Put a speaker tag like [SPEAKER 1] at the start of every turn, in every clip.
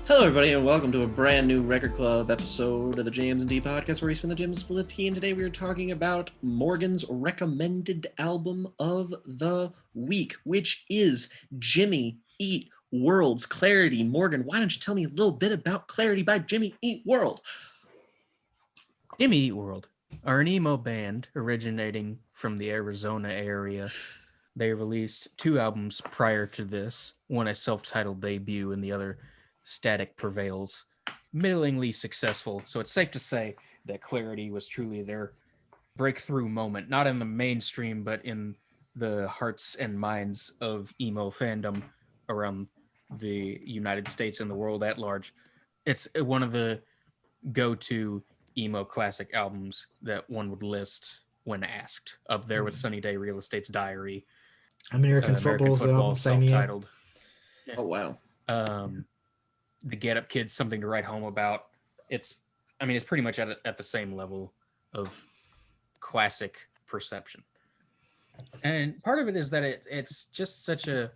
[SPEAKER 1] Hello, everybody, and welcome to a brand new Record Club episode of the Jams and D podcast, where we spin the gems full of tea. And today we are talking about Morgan's recommended album of the week, which is Jimmy Eat World's Clarity. Morgan, why don't you tell me a little bit about Clarity by Jimmy Eat World?
[SPEAKER 2] Jimmy Eat World are an emo band originating from the Arizona area. They released two albums prior to this, one a self-titled debut and the other Static Prevails, middlingly successful. So it's safe to say that Clarity was truly their breakthrough moment, not in the mainstream, but in the hearts and minds of emo fandom around the United States and the world at large. It's one of the go-to emo classic albums that one would list when asked, up there with Sunny Day Real Estate's Diary,
[SPEAKER 3] American Football's album, same year.
[SPEAKER 2] self-titled.
[SPEAKER 1] Oh, wow.
[SPEAKER 2] The Get Up Kids, Something to Write Home About. It's pretty much at the same level of classic perception. And part of it is that it's just such a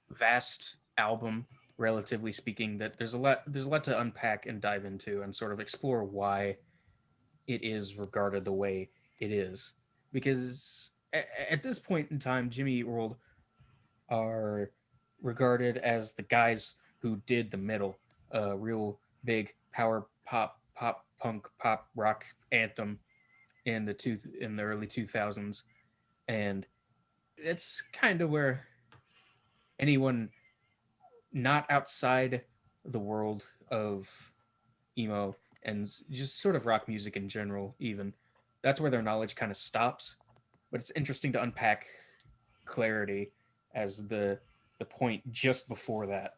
[SPEAKER 2] vast album, relatively speaking, that there's a lot to unpack and dive into and sort of explore why it is regarded the way it is. Because at this point in time, Jimmy Eat World are regarded as the guys who did the middle, real big power pop punk pop rock anthem in the early 2000s, and it's kind of where anyone not outside the world of emo and just sort of rock music in general, even, that's where their knowledge kind of stops. But it's interesting to unpack Clarity as the point just before that,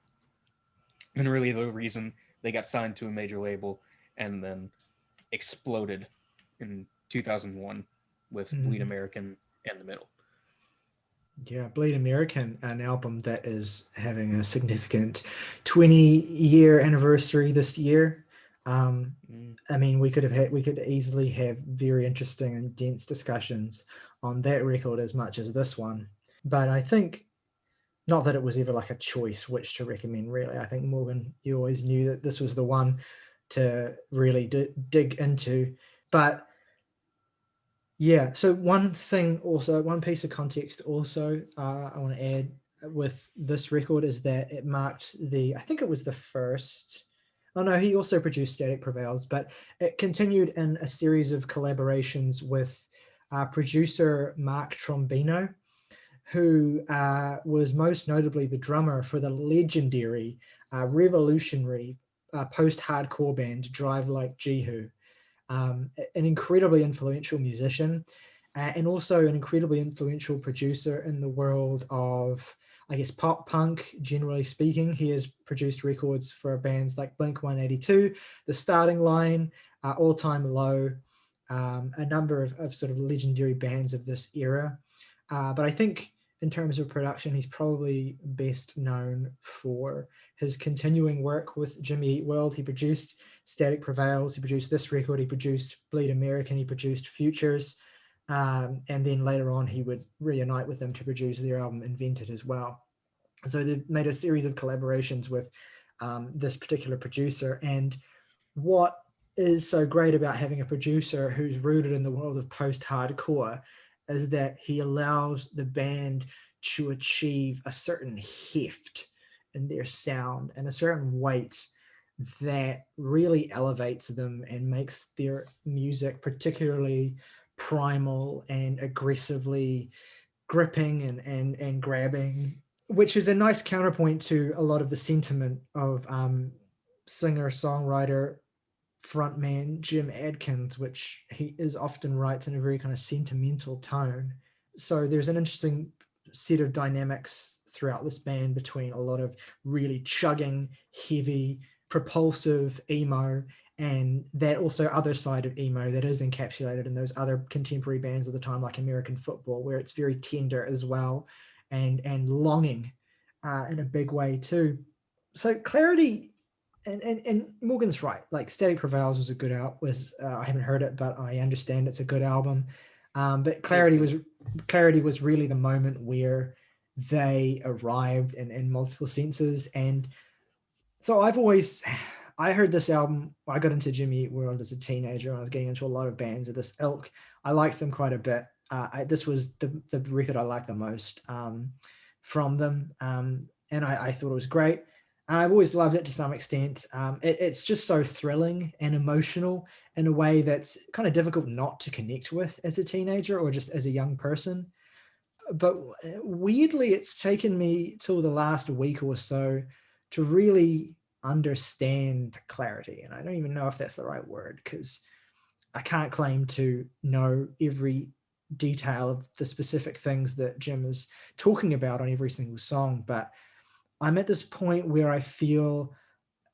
[SPEAKER 2] and really the reason they got signed to a major label and then exploded in 2001 with Bleed American and The Middle.
[SPEAKER 3] Yeah, Bleed American, an album that is having a significant 20-year anniversary this year. I mean, we could easily have very interesting and dense discussions on that record as much as this one. But I think, not that it was ever like a choice which to recommend, really. I think, Morgan, you always knew that this was the one to really dig into. But yeah, so one piece of context also I want to add with this record is that it marked I think it was the first. Oh no, he also produced Static Prevails, but it continued in a series of collaborations with producer Mark Trombino, who was most notably the drummer for the legendary, revolutionary post-hardcore band Drive Like Jehu. An incredibly influential musician, and also an incredibly influential producer in the world of, I guess, pop punk, generally speaking. He has produced records for bands like Blink-182, The Starting Line, All Time Low, a number of sort of legendary bands of this era. But I think in terms of production, he's probably best known for his continuing work with Jimmy Eat World. He produced Static Prevails, he produced this record, he produced Bleed American, he produced Futures, and then later on he would reunite with them to produce their album Invented as well. So they've made a series of collaborations with this particular producer. And what is so great about having a producer who's rooted in the world of post-hardcore is that he allows the band to achieve a certain heft in their sound and a certain weight that really elevates them and makes their music particularly primal and aggressively gripping and grabbing, which is a nice counterpoint to a lot of the sentiment of singer-songwriter frontman Jim Adkins, which he is often writes in a very kind of sentimental tone. So there's an interesting set of dynamics throughout this band between a lot of really chugging, heavy, propulsive emo, and that also other side of emo that is encapsulated in those other contemporary bands of the time, like American Football, where it's very tender as well, and longing in a big way too. So Clarity, and Morgan's right. Like Static Prevails was a good album. I haven't heard it, but I understand it's a good album. But Clarity was really the moment where they arrived in multiple senses, and So I heard this album. I got into Jimmy Eat World as a teenager. I was getting into a lot of bands of this ilk. I liked them quite a bit. This was the record I liked the most from them, and I thought it was great. And I've always loved it to some extent. It's just so thrilling and emotional in a way that's kind of difficult not to connect with as a teenager or just as a young person. But weirdly, it's taken me till the last week or so to really understand the clarity. And I don't even know if that's the right word, because I can't claim to know every detail of the specific things that Jim is talking about on every single song. But I'm at this point where I feel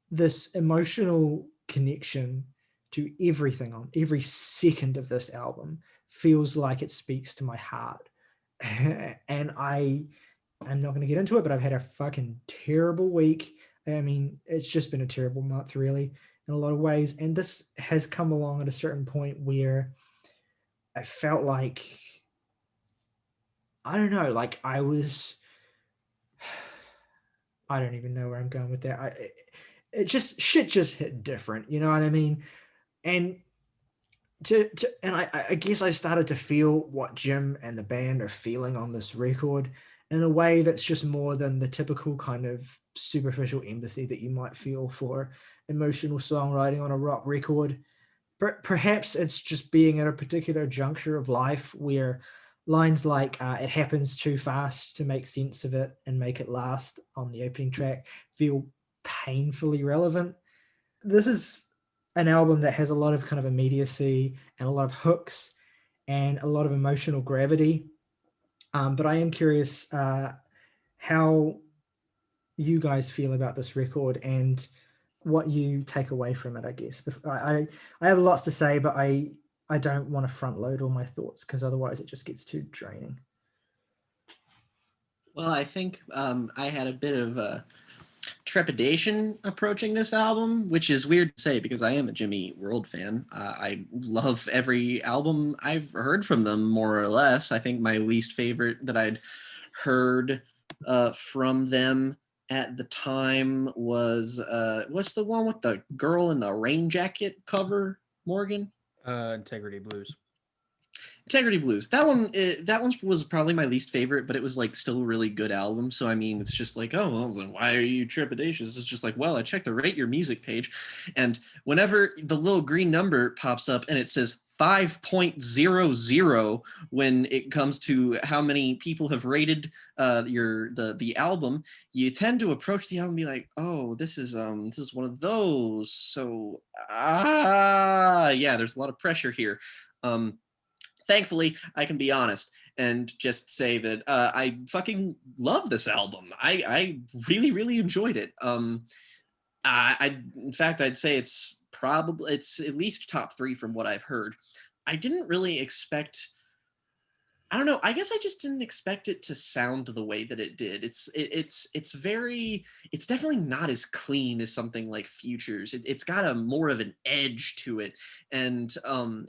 [SPEAKER 3] this emotional connection to everything on every second of this album feels like it speaks to my heart. And I'm not going to get into it, but I've had a fucking terrible week. I mean, it's just been a terrible month, really, in a lot of ways. And this has come along at a certain point where I felt like, I don't know, like I was, I don't even know where I'm going with that. It just, shit just hit different, you know what I mean? And and I guess I started to feel what Jim and the band are feeling on this record in a way that's just more than the typical kind of superficial empathy that you might feel for emotional songwriting on a rock record. Perhaps it's just being at a particular juncture of life where lines like "it happens too fast to make sense of it and make it last" on the opening track feel painfully relevant. This is an album that has a lot of kind of immediacy and a lot of hooks and a lot of emotional gravity. But I am curious how you guys feel about this record and what you take away from it, I guess. I have lots to say, but I don't want to front load all my thoughts because otherwise it just gets too draining.
[SPEAKER 1] Well, I think I had a bit of trepidation approaching this album, which is weird to say because I am a Jimmy Eat World fan. I love every album I've heard from them, more or less. I think my least favorite that I'd heard from them at the time was what's the one with the girl in the rain jacket cover, Morgan?
[SPEAKER 2] Integrity Blues.
[SPEAKER 1] Integrity Blues. That one was probably my least favorite, but it was like still a really good album. So I mean, it's just like, oh, well, then why are you trepidatious? It's just like, well, I checked the Rate Your Music page, and whenever the little green number pops up and it says 5.00 when it comes to how many people have rated the album, you tend to approach the album and be like, oh, this is one of those. So yeah, there's a lot of pressure here. Thankfully, I can be honest and just say that I fucking love this album. I really, really enjoyed it. In fact, I'd say it's at least top 3 from what I've heard. I didn't really expect. I don't know. I guess I just didn't expect it to sound the way that it did. It's very. It's definitely not as clean as something like Futures. It's got a more of an edge to it, and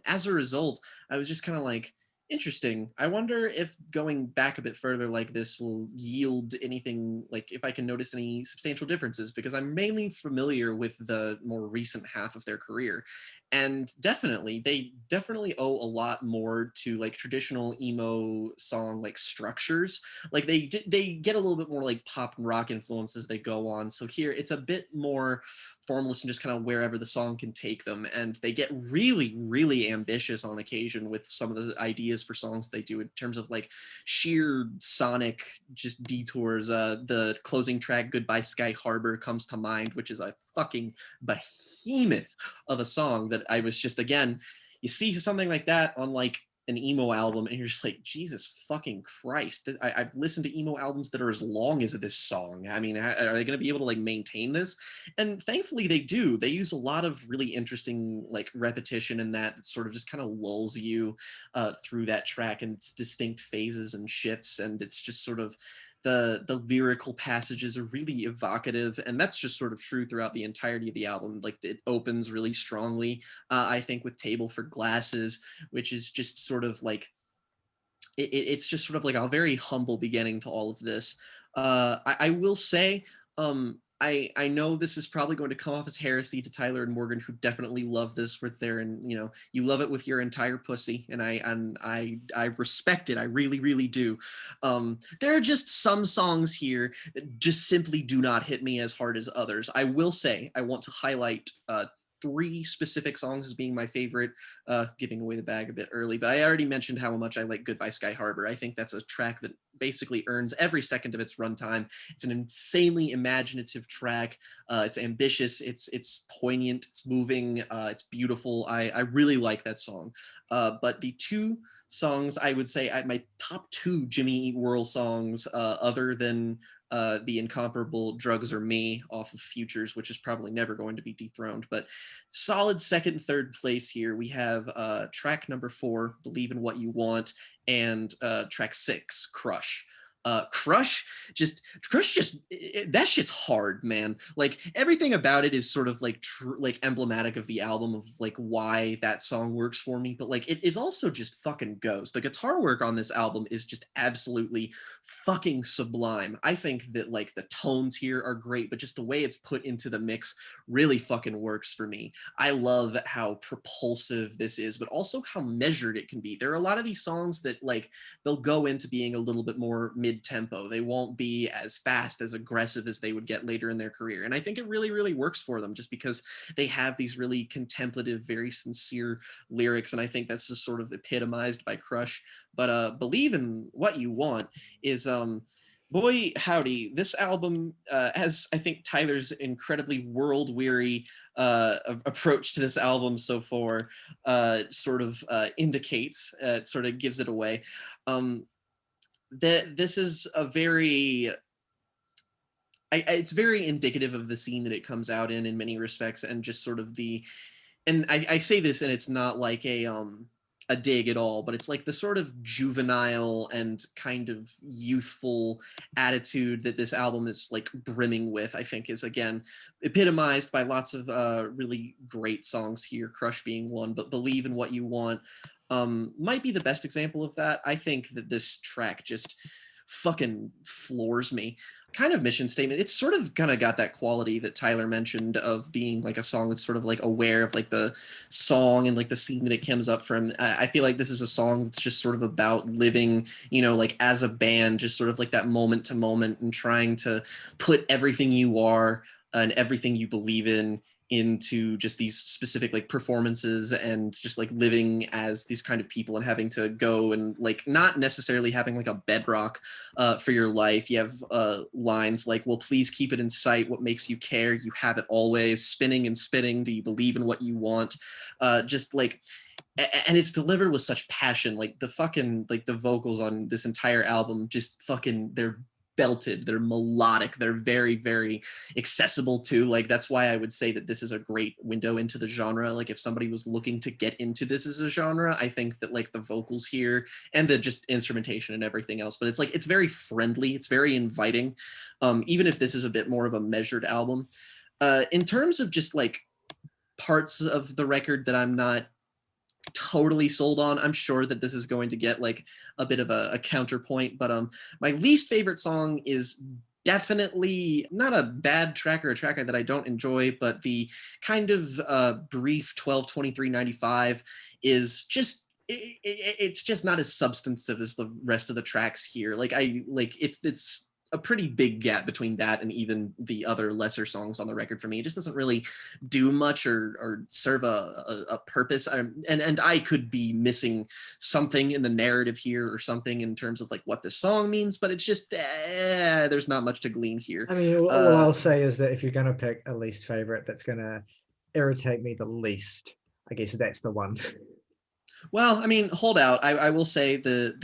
[SPEAKER 1] as a result, I was just kind of like, interesting. I wonder if going back a bit further like this will yield anything, like if I can notice any substantial differences, because I'm mainly familiar with the more recent half of their career. And they definitely owe a lot more to like traditional emo song like structures. Like they get a little bit more like pop and rock influence as they go on. So here it's a bit more formless and just kind of wherever the song can take them. And they get really, really ambitious on occasion with some of the ideas for songs they do in terms of like sheer sonic just detours. The closing track, Goodbye Sky Harbor, comes to mind, which is a fucking behemoth of a song that I was just, again, you see something like that on like an emo album and you're just like, Jesus fucking Christ. I've listened to emo albums that are as long as this song. I mean, are they going to be able to like maintain this? And thankfully they do. They use a lot of really interesting like repetition in that sort of just kind of lulls you through that track and its distinct phases and shifts. And it's just sort of the lyrical passages are really evocative, and that's just sort of true throughout the entirety of the album. Like it opens really strongly, I think, with Table for Glasses, which is just sort of like it's just sort of like a very humble beginning to all of this. I will say, I know this is probably going to come off as heresy to Tyler and Morgan, who definitely love this with their, and you love it with your entire pussy, and I respect it. I really, really do. There are just some songs here that just simply do not hit me as hard as others. I will say I want to highlight 3 specific songs as being my favorite, giving away the bag a bit early, but I already mentioned how much I like Goodbye Sky Harbor. I think that's a track that basically earns every second of its runtime. It's an insanely imaginative track. It's ambitious, it's poignant, it's moving, it's beautiful. I really like that song. But the 2 songs I would say my top 2 Jimmy Eat World songs, other than the incomparable Drugs or Me off of Futures, which is probably never going to be dethroned, but solid second and third place here. We have track number 4, Believe in What You Want, and track 6, Crush. Crush just that shit's hard, man. Like everything about it is sort of like like emblematic of the album, of like why that song works for me, but like it also just fucking goes. The guitar work on this album is just absolutely fucking sublime. I think that like the tones here are great, but just the way it's put into the mix really fucking works for me. I love how propulsive this is, but also how measured it can be. There are a lot of these songs that like they'll go into being a little bit more mid-tempo. They won't be as fast, as aggressive as they would get later in their career. And I think it really, really works for them just because they have these really contemplative, very sincere lyrics. And I think that's just sort of epitomized by Crush. But Believe in What You Want is boy howdy, this album has, I think, Tyler's incredibly world-weary approach to this album so far sort of indicates, it sort of gives it away. That this is a very it's very indicative of the scene that it comes out in many respects, and just sort of and I say this, and it's not like a dig at all, but it's like the sort of juvenile and kind of youthful attitude that this album is like brimming with, I think is again epitomized by lots of really great songs here, Crush being one, but Believe in What You Want might be the best example of that. I think that this track just fucking floors me. Kind of mission statement. It's sort of kind of got that quality that Tyler mentioned of being like a song that's sort of like aware of like the song and like the scene that it comes up from. I feel like this is a song that's just sort of about living, like as a band, just sort of like that moment to moment and trying to put everything you are and everything you believe in into just these specific like performances, and just like living as these kind of people and having to go and like not necessarily having like a bedrock for your life. You have lines like, well, please keep it in sight, what makes you care, you have it always, spinning and spinning, do you believe in what you want? Just like, and it's delivered with such passion. Like the fucking like the vocals on this entire album just fucking, they're belted, they're melodic, they're very, very accessible too. Like that's why I would say that this is a great window into the genre. Like if somebody was looking to get into this as a genre, I think that like the vocals here and the just instrumentation and everything else, but it's like it's very friendly, it's very inviting, even if this is a bit more of a measured album. In terms of just like parts of the record that I'm not totally sold on, I'm sure that this is going to get like a bit of a counterpoint, but my least favorite song is definitely not a bad track or a track that I don't enjoy, but the kind of brief 12:23:95 is just it's just not as substantive as the rest of the tracks here. Like it's a pretty big gap between that and even the other lesser songs on the record for me. It just doesn't really do much or serve a purpose. And I could be missing something in the narrative here or something in terms of like what this song means, but it's just there's not much to glean here.
[SPEAKER 3] I mean, what I'll say is that if you're going to pick a least favorite that's going to irritate me the least, I guess that's the one.
[SPEAKER 1] Well, I mean, hold out. I will say the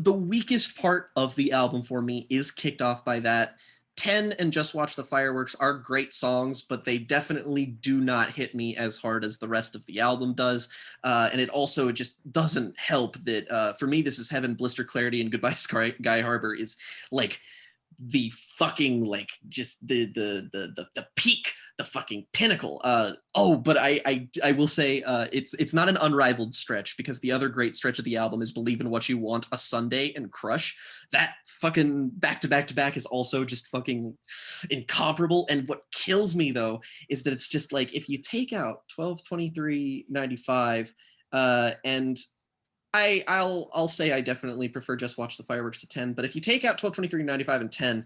[SPEAKER 1] weakest part of the album for me is kicked off by that. 10 and Just Watch the Fireworks are great songs, but they definitely do not hit me as hard as the rest of the album does. And it also just doesn't help that for me, This Is Heaven, Blister Clarity, and Goodbye Sky Harbor is like the fucking like just the peak, the fucking pinnacle. But I will say it's not an unrivaled stretch, because the other great stretch of the album is Believe in What You Want, A Sunday, and Crush. That fucking back to back to back is also just fucking incomparable. And what kills me though is that it's just like, if you take out 12, 23, 95, and I'll say I definitely prefer Just Watch the Fireworks to 10, but if you take out 12, 23, 95, and 10,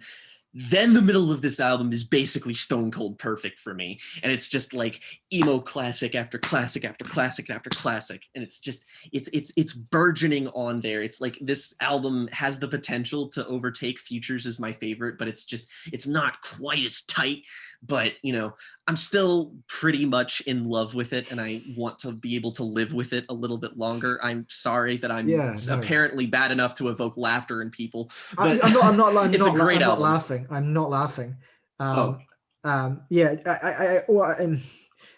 [SPEAKER 1] then the middle of this album is basically stone cold perfect for me. And it's just like emo classic after classic after classic after classic. And it's just, it's burgeoning on there. It's like this album has the potential to overtake Futures as my favorite, but it's not quite as tight. But, you know, I'm still pretty much in love with it, and I want to be able to live with it a little bit longer. I'm sorry that I'm apparently bad enough to evoke laughter in people. But
[SPEAKER 3] I'm not
[SPEAKER 1] it's a great album.
[SPEAKER 3] I'm not laughing. Yeah,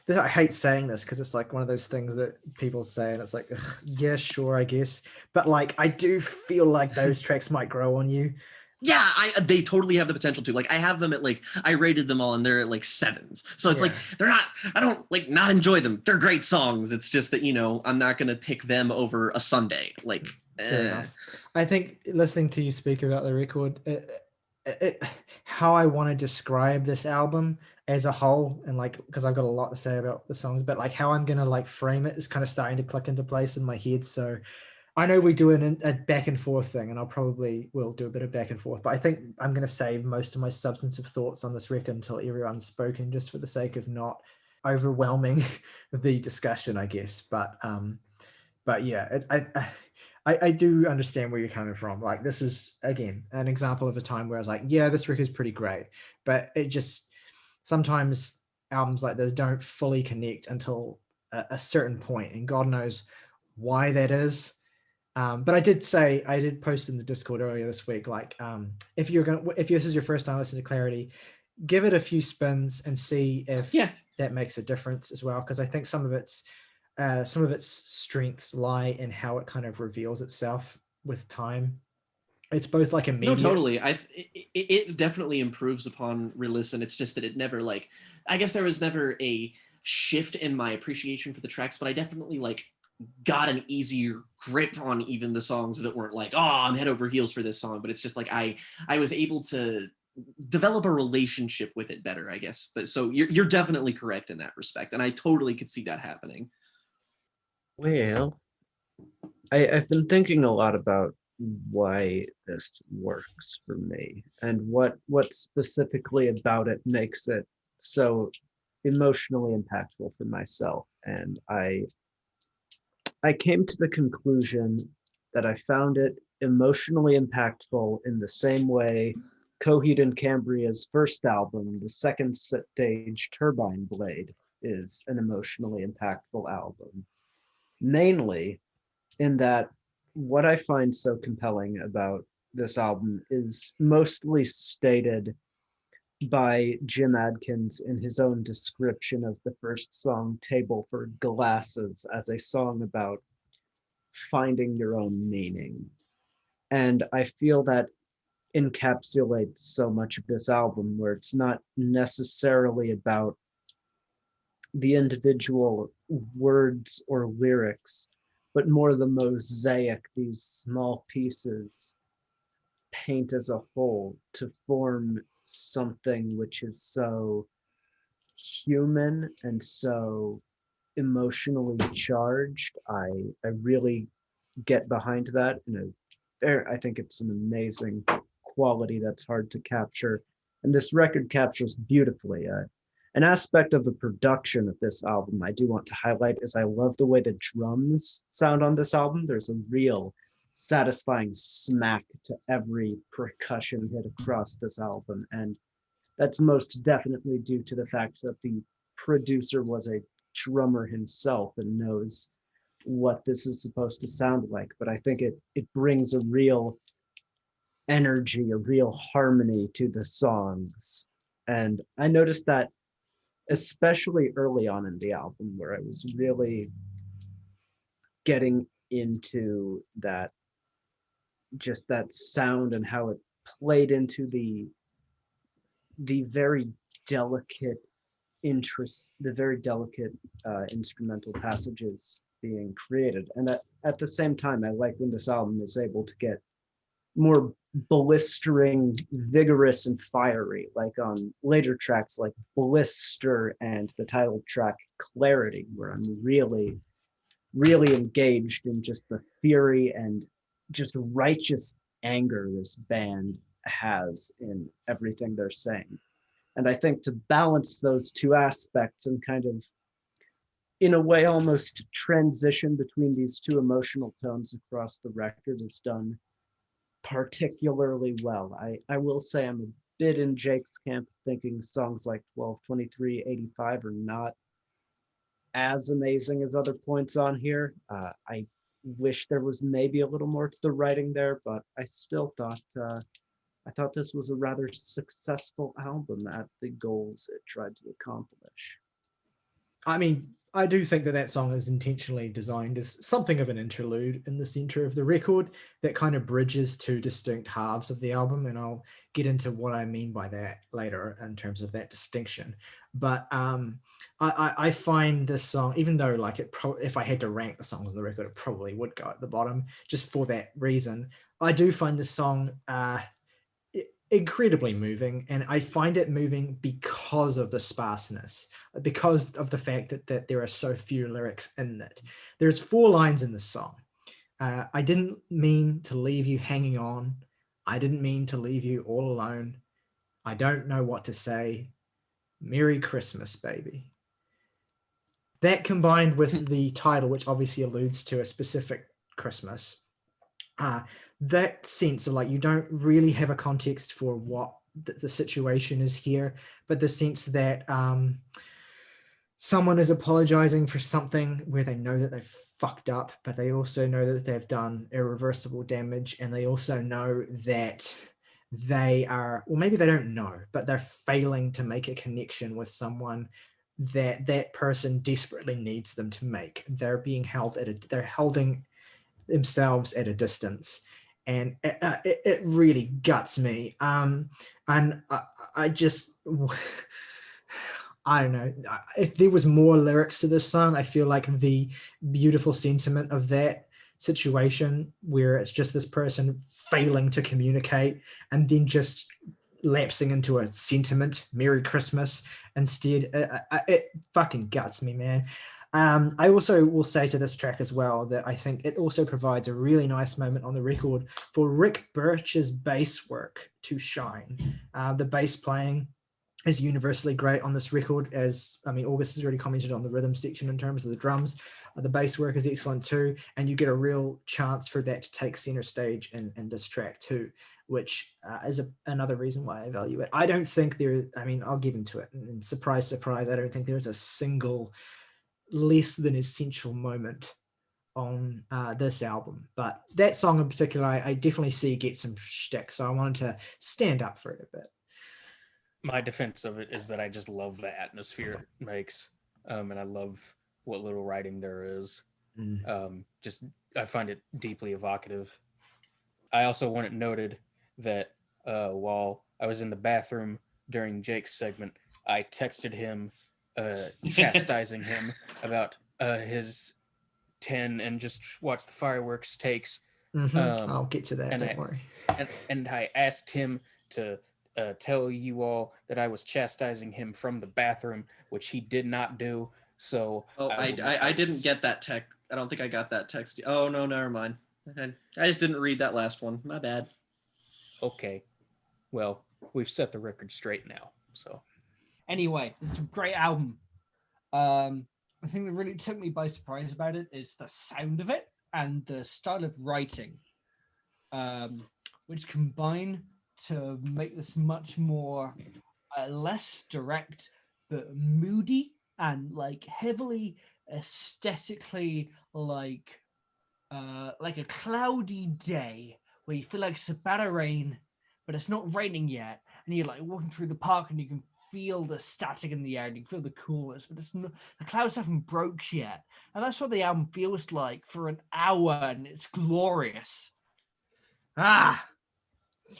[SPEAKER 3] I hate saying this because it's like one of those things that people say, and it's like, ugh, yeah, sure, I guess. But like, I do feel like those tracks might grow on you.
[SPEAKER 1] Yeah, they totally have the potential to. Like, I have them at like, I rated them all and they're at like 7s. So it's like, they're not, I don't like not enjoy them. They're great songs. It's just that, you know, I'm not going to pick them over A Sunday. Like,
[SPEAKER 3] I think listening to you speak about the record, how I want to describe this album as a whole, and like, because I've got a lot to say about the songs, but like how I'm going to like frame it is kind of starting to click into place in my head. So I know we do a back and forth thing, and I'll probably will do a bit of back and forth, but I think I'm going to save most of my substantive thoughts on this record until everyone's spoken, just for the sake of not overwhelming the discussion, I guess. But yeah, I do understand where you're coming from. Like, this is, again, an example of a time where I was like, yeah, this record's pretty great, but it just, sometimes albums like this don't fully connect until a certain point, and God knows why that is. But I did post in the Discord earlier this week, like, if this is your first time listening to Clarity, give it a few spins and see if that makes a difference as well. Because I think some of its strengths lie in how it kind of reveals itself with time. It's both like immediate.
[SPEAKER 1] No, totally. It definitely improves upon re-listen. It's just that it never, like, I guess there was never a shift in my appreciation for the tracks, but I definitely like got an easier grip on even the songs that weren't like, oh, I'm head over heels for this song. But it's just like I was able to develop a relationship with it better, I guess. But so you're definitely correct in that respect, and I totally could see that happening.
[SPEAKER 4] Well, I've been thinking a lot about why this works for me, and what specifically about it makes it so emotionally impactful for myself. And I came to the conclusion that I found it emotionally impactful in the same way Coheed and Cambria's first album, The Second Stage Turbine Blade, is an emotionally impactful album. Mainly in that what I find so compelling about this album is mostly stated by Jim Adkins in his own description of the first song, Table for Glasses, as a song about finding your own meaning. And I feel that encapsulates so much of this album, where it's not necessarily about the individual words or lyrics, but more the mosaic these small pieces paint as a whole to form something which is so human and so emotionally charged. I really get behind that, and I think it's an amazing quality that's hard to capture, and this record captures beautifully. An aspect of the production of this album I do want to highlight is I love the way the drums sound on this album. There's a real satisfying smack to every percussion hit across this album, and that's most definitely due to the fact that the producer was a drummer himself and knows what this is supposed to sound like. But I think it brings a real energy, a real harmony to the songs. And I noticed that especially early on in the album, where I was really getting into that, just that sound and how it played into the very delicate the very delicate instrumental passages being created. And at the same time, I like when this album is able to get more blistering, vigorous, and fiery, like on later tracks like Blister and the title track Clarity, where I'm really, really engaged in just the fury and just righteous anger this band has in everything they're saying. And I think to balance those two aspects and kind of, in a way, almost transition between these two emotional tones across the record is done particularly well. I will say I'm a bit in Jake's camp, thinking songs like 12, 23, 85 are not as amazing as other points on here. I wish there was maybe a little more to the writing there, but I still thought this was a rather successful album at the goals it tried to accomplish.
[SPEAKER 3] I mean, I do think that song is intentionally designed as something of an interlude in the center of the record that kind of bridges two distinct halves of the album, and I'll get into what I mean by that later in terms of that distinction. But I find this song, even though like if I had to rank the songs on the record, it probably would go at the bottom just for that reason. I do find this song incredibly moving, and I find it moving because of the sparseness, because of the fact that there are so few lyrics in it. There's 4 lines in this song. I didn't mean to leave you hanging on. I didn't mean to leave you all alone. I don't know what to say. Merry Christmas, baby. That combined with the title, which obviously alludes to a specific Christmas, that sense of like you don't really have a context for what the situation is here, but the sense that someone is apologizing for something where they know that they've fucked up, but they also know that they've done irreversible damage, and they also know that they are, or maybe they don't know, but they're failing to make a connection with someone that person desperately needs them to make. They're being held they're holding themselves at a distance, and it really guts me. And I just I don't know, if there was more lyrics to this song, I feel like the beautiful sentiment of that situation where it's just this person failing to communicate and then just lapsing into a sentiment, Merry Christmas, instead, it fucking guts me, man. I also will say to this track as well that I think it also provides a really nice moment on the record for Rick Birch's bass work to shine. The bass playing is universally great on this record, as I mean, August has already commented on the rhythm section in terms of the drums. The bass work is excellent too, and you get a real chance for that to take center stage in this track too, which is another reason why I value it. I don't think I'll get into it, and surprise, surprise, I don't think there's a single less than essential moment on this album, but that song in particular, I definitely see get some shtick, so I wanted to stand up for it a bit.
[SPEAKER 2] My defense of it is that I just love the atmosphere it makes, and I love what little writing there is. Just I find it deeply evocative. I also want it noted that while I was in the bathroom during Jake's segment, I texted him chastising him about his 10 and just watch the fireworks takes.
[SPEAKER 3] I'll get to that, don't worry.
[SPEAKER 2] And I asked him to tell you all that I was chastising him from the bathroom, which he did not do. So
[SPEAKER 1] I didn't get that text. I don't think I got that text. Oh no, never mind. I just didn't read that last one. My bad.
[SPEAKER 2] Okay. Well, we've set the record straight now. So
[SPEAKER 5] anyway, it's a great album. The thing that really took me by surprise about it is the sound of it and the style of writing, which combine to make this much more less direct but moody and like heavily aesthetically like a cloudy day where you feel like it's about to rain, but it's not raining yet, and you're like walking through the park and you can feel the static in the air and you can feel the coolness, but it's not, the clouds haven't broke yet, and that's what the album feels like for an hour, and it's glorious.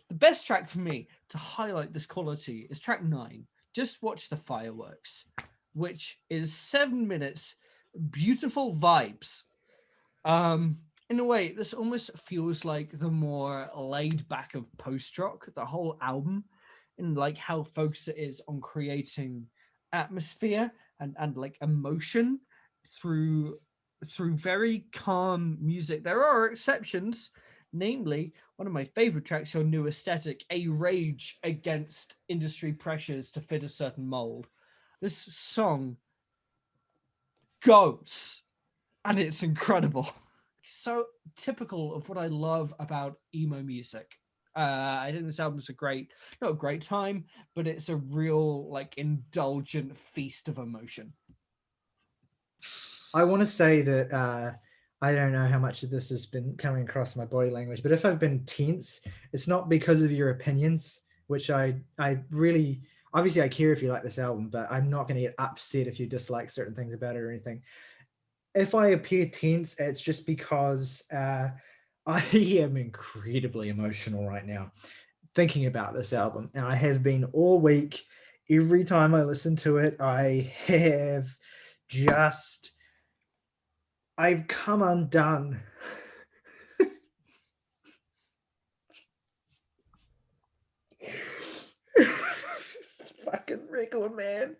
[SPEAKER 5] The best track for me to highlight this quality is track 9, Just Watch the Fireworks, which is 7 minutes, beautiful vibes. In a way, this almost feels like the more laid back of post-rock, the whole album, and like how focused it is on creating atmosphere and like emotion through very calm music. There are exceptions, namely one of my favorite tracks, Your New Aesthetic, a rage against industry pressures to fit a certain mold. This song goes, and it's incredible. So typical of what I love about emo music. I think this album's not a great time, but it's a real like indulgent feast of emotion.
[SPEAKER 3] I want to say that I don't know how much of this has been coming across my body language, but if I've been tense, it's not because of your opinions, which I really, obviously I care if you like this album, but I'm not going to get upset if you dislike certain things about it or anything. If I appear tense, it's just because I am incredibly emotional right now thinking about this album. And I have been all week. Every time I listen to it, I've come undone. This fucking record, man.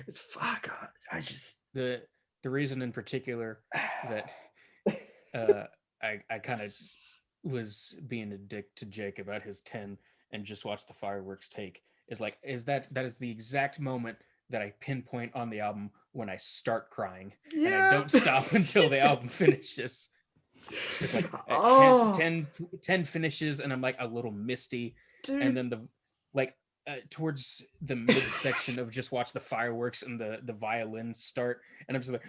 [SPEAKER 3] It's fuck. I just
[SPEAKER 2] The reason in particular that I kind of was being a dick to Jake about his 10 and Just Watch the Fireworks take is that is the exact moment that I pinpoint on the album when I start crying, and I don't stop until the album finishes. It's like 10 finishes and I'm like a little misty. Dude. And then towards the midsection of Just Watch the Fireworks and the violins start, and I'm just like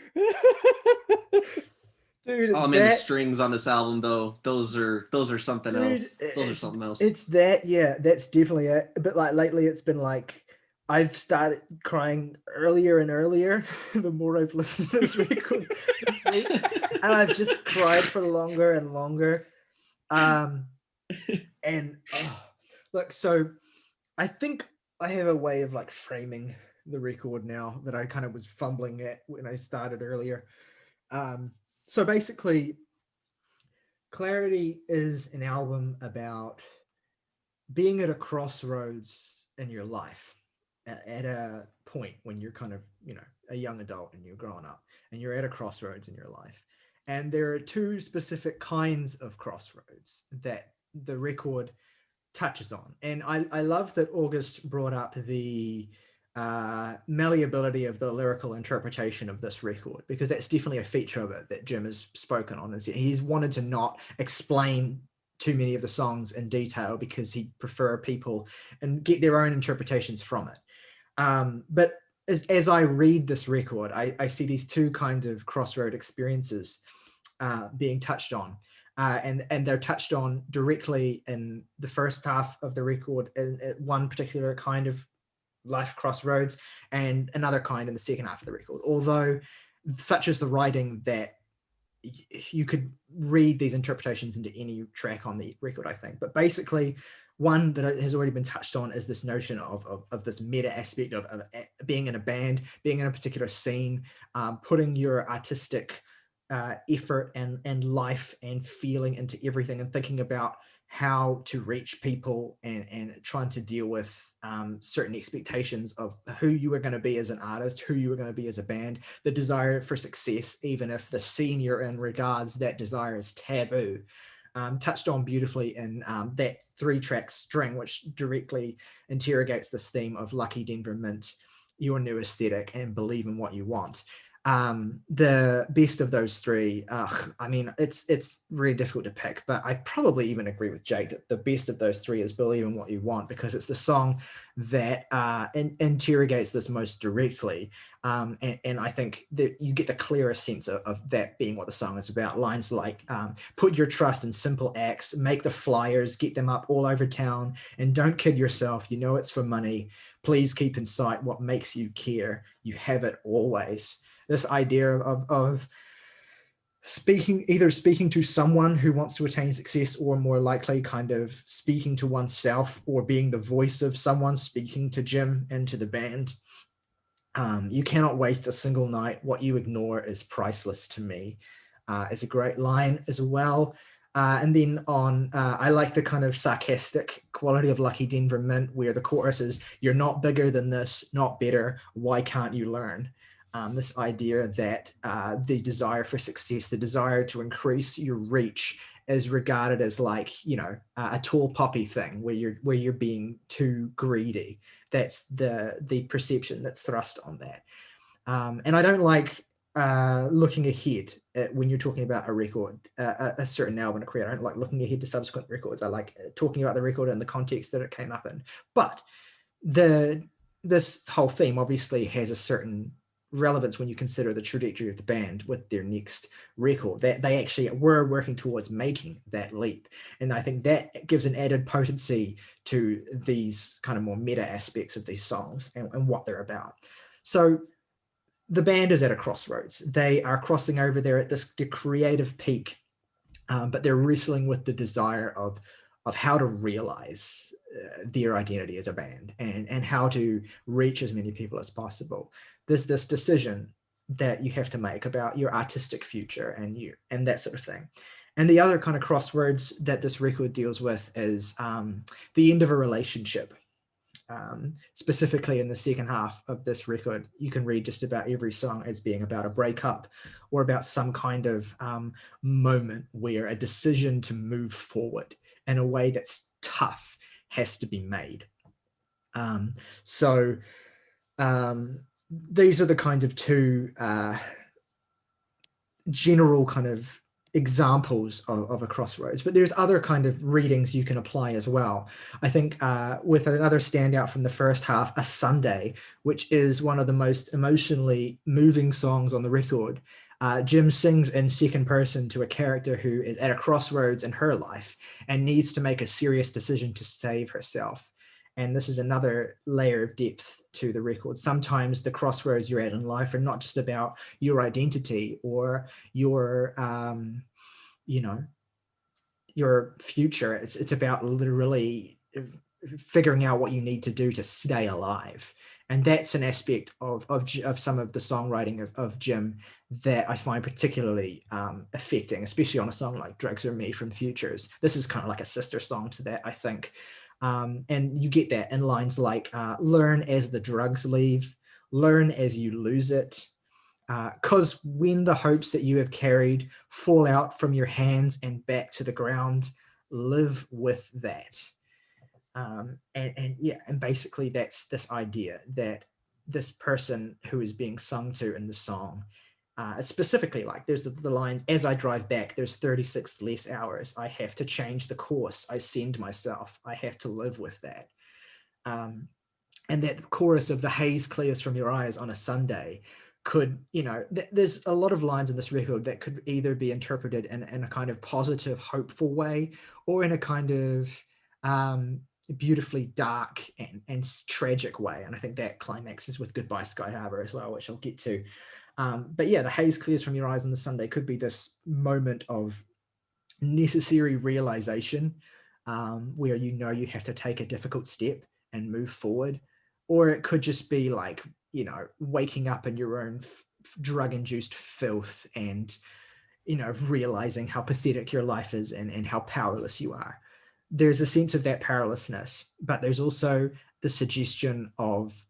[SPEAKER 1] dude, the strings on this album though, those are something else. Those are something else.
[SPEAKER 3] It's that, yeah, that's definitely it. But like lately it's been like I've started crying earlier and earlier the more I've listened to this record. And I've just cried for longer and longer. Look, so I think I have a way of like framing the record now that I kind of was fumbling at when I started earlier. So basically, Clarity is an album about being at a crossroads in your life, at a point when you're kind of, a young adult and you're growing up and you're at a crossroads in your life. And there are two specific kinds of crossroads that the record touches on. And I love that August brought up the malleability of the lyrical interpretation of this record, because that's definitely a feature of it that Jim has spoken on. He's wanted to not explain too many of the songs in detail because he'd prefer people and get their own interpretations from it. But as I read this record, I see these two kinds of crossroad experiences being touched on. And they're touched on directly in the first half of the record in one particular kind of life crossroads, and another kind in the second half of the record. Although such is the writing that you could read these interpretations into any track on the record, I think. But basically, one that has already been touched on is this notion of this meta aspect of being in a band, being in a particular scene, putting your artistic effort and life and feeling into everything, and thinking about how to reach people and trying to deal with certain expectations of who you are going to be as an artist, who you are going to be as a band, the desire for success, even if the scene you're in regards that desire as taboo. Touched on beautifully in that 3-track string, which directly interrogates this theme of Lucky Denver Mint, Your New Aesthetic, and Believe in What You Want. The best of those three, I mean, it's really difficult to pick, but I probably even agree with Jake that the best of those three is Believe in What You Want, because it's the song that interrogates this most directly. And I think that you get the clearest sense of that being what the song is about. Lines like, put your trust in simple acts, make the flyers, get them up all over town, and don't kid yourself, you know it's for money. Please keep in sight what makes you care. You have it always. This idea of either speaking to someone who wants to attain success, or more likely kind of speaking to oneself, or being the voice of someone speaking to Jim and to the band. You cannot waste a single night. What you ignore is priceless to me. Is a great line as well. And then I like the kind of sarcastic quality of Lucky Denver Mint, where the chorus is, "You're not bigger than this, not better. Why can't you learn?" This idea that the desire for success, the desire to increase your reach, is regarded as like, a tall poppy thing, where you're being too greedy. That's the perception that's thrust on that. And I don't like looking ahead when you're talking about a record, a certain album to create. I don't like looking ahead to subsequent records. I like talking about the record in the context that it came up in. But this whole theme obviously has a certain relevance when you consider the trajectory of the band with their next record, that they actually were working towards making that leap. And I think that gives an added potency to these kind of more meta aspects of these songs and what they're about. So the band is at a crossroads. They are crossing over there at the creative peak, but they're wrestling with the desire of how to realize their identity as a band and how to reach as many people as possible. There's this decision that you have to make about your artistic future and that sort of thing. And the other kind of crossroads that this record deals with is the end of a relationship. Specifically in the second half of this record, you can read just about every song as being about a breakup or about some kind of moment where a decision to move forward in a way that's tough has to be made. These are the kind of two general kind of examples of a crossroads, but there's other kind of readings you can apply as well. I think with another standout from the first half, A Sunday, which is one of the most emotionally moving songs on the record. Jim sings in second person to a character who is at a crossroads in her life and needs to make a serious decision to save herself. And this is another layer of depth to the record. Sometimes the crossroads you're at in life are not just about your identity or your future. It's about literally figuring out what you need to do to stay alive. And that's an aspect of some of the songwriting of Jim that I find particularly affecting, especially on a song like Drugs Are Me from Futures. This is kind of like a sister song to that, I think. And you get that in lines like, learn as the drugs leave, learn as you lose it. Because when the hopes that you have carried fall out from your hands and back to the ground, live with that. And basically that's this idea that this person who is being sung to in the song, specifically, like there's the line, as I drive back, there's 36 less hours. I have to change the course I send myself. I have to live with that. And that chorus of the haze clears from your eyes on a Sunday could, there's a lot of lines in this record that could either be interpreted in a kind of positive, hopeful way, or in a kind of beautifully dark and tragic way. And I think that climaxes with Goodbye Sky Harbor as well, which I'll get to. But yeah, the haze clears from your eyes on the Sunday could be this moment of necessary realization where you have to take a difficult step and move forward. Or it could just be like, waking up in your own drug-induced filth and, realizing how pathetic your life is and how powerless you are. There's a sense of that powerlessness, but there's also the suggestion of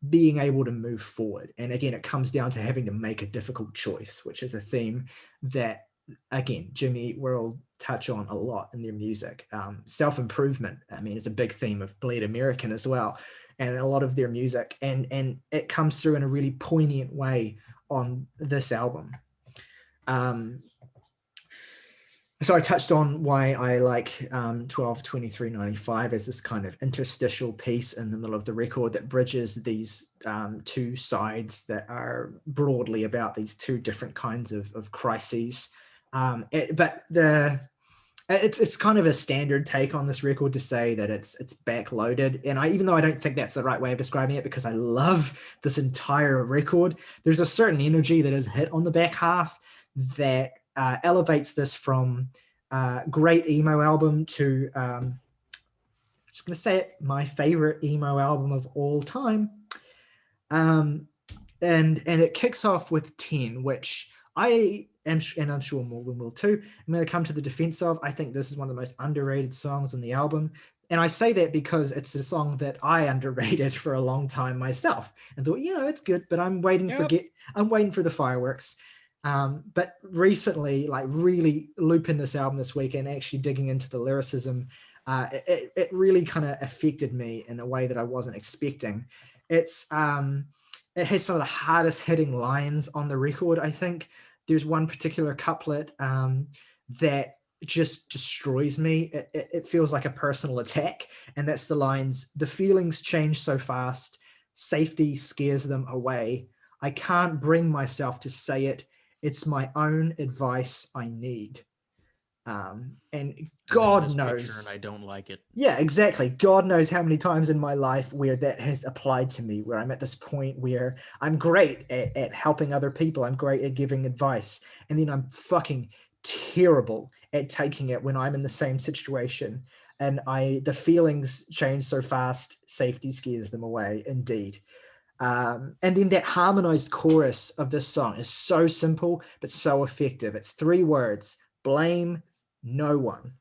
[SPEAKER 3] being able to move forward. And again, it comes down to having to make a difficult choice, which is a theme that, again, Jimmy Eat World touch on a lot in their music. Self-improvement, is a big theme of Bleed American as well, and a lot of their music. And it comes through in a really poignant way on this album. So I touched on why I like 12/23/95 as this kind of interstitial piece in the middle of the record that bridges these two sides that are broadly about these two different kinds of crises. But it's kind of a standard take on this record to say that it's backloaded. And even though I don't think that's the right way of describing it, because I love this entire record, there's a certain energy that is hit on the back half that elevates this from great emo album to just going to say it, my favorite emo album of all time. And it kicks off with 10, which I am, and I'm sure Morgan will too, I'm going to come to the defense of. I think this is one of the most underrated songs on the album. And I say that because it's a song that I underrated for a long time myself and thought, it's good, but I'm waiting for the fireworks. But recently, like really looping this album this week and actually digging into the lyricism, it really kind of affected me in a way that I wasn't expecting. It has some of the hardest hitting lines on the record. I think there's one particular couplet that just destroys me. It feels like a personal attack. And that's the lines, "The feelings change so fast, safety scares them away. I can't bring myself to say it. It's my own advice I need." And God knows,
[SPEAKER 2] and I don't like it.
[SPEAKER 3] Yeah, exactly. God knows how many times in my life where that has applied to me, where I'm at this point where I'm great at helping other people. I'm great at giving advice. And then I'm fucking terrible at taking it when I'm in the same situation. And the feelings change so fast, safety scares them away, indeed. And then that harmonized chorus of this song is so simple, but so effective. It's 3 words: blame no one.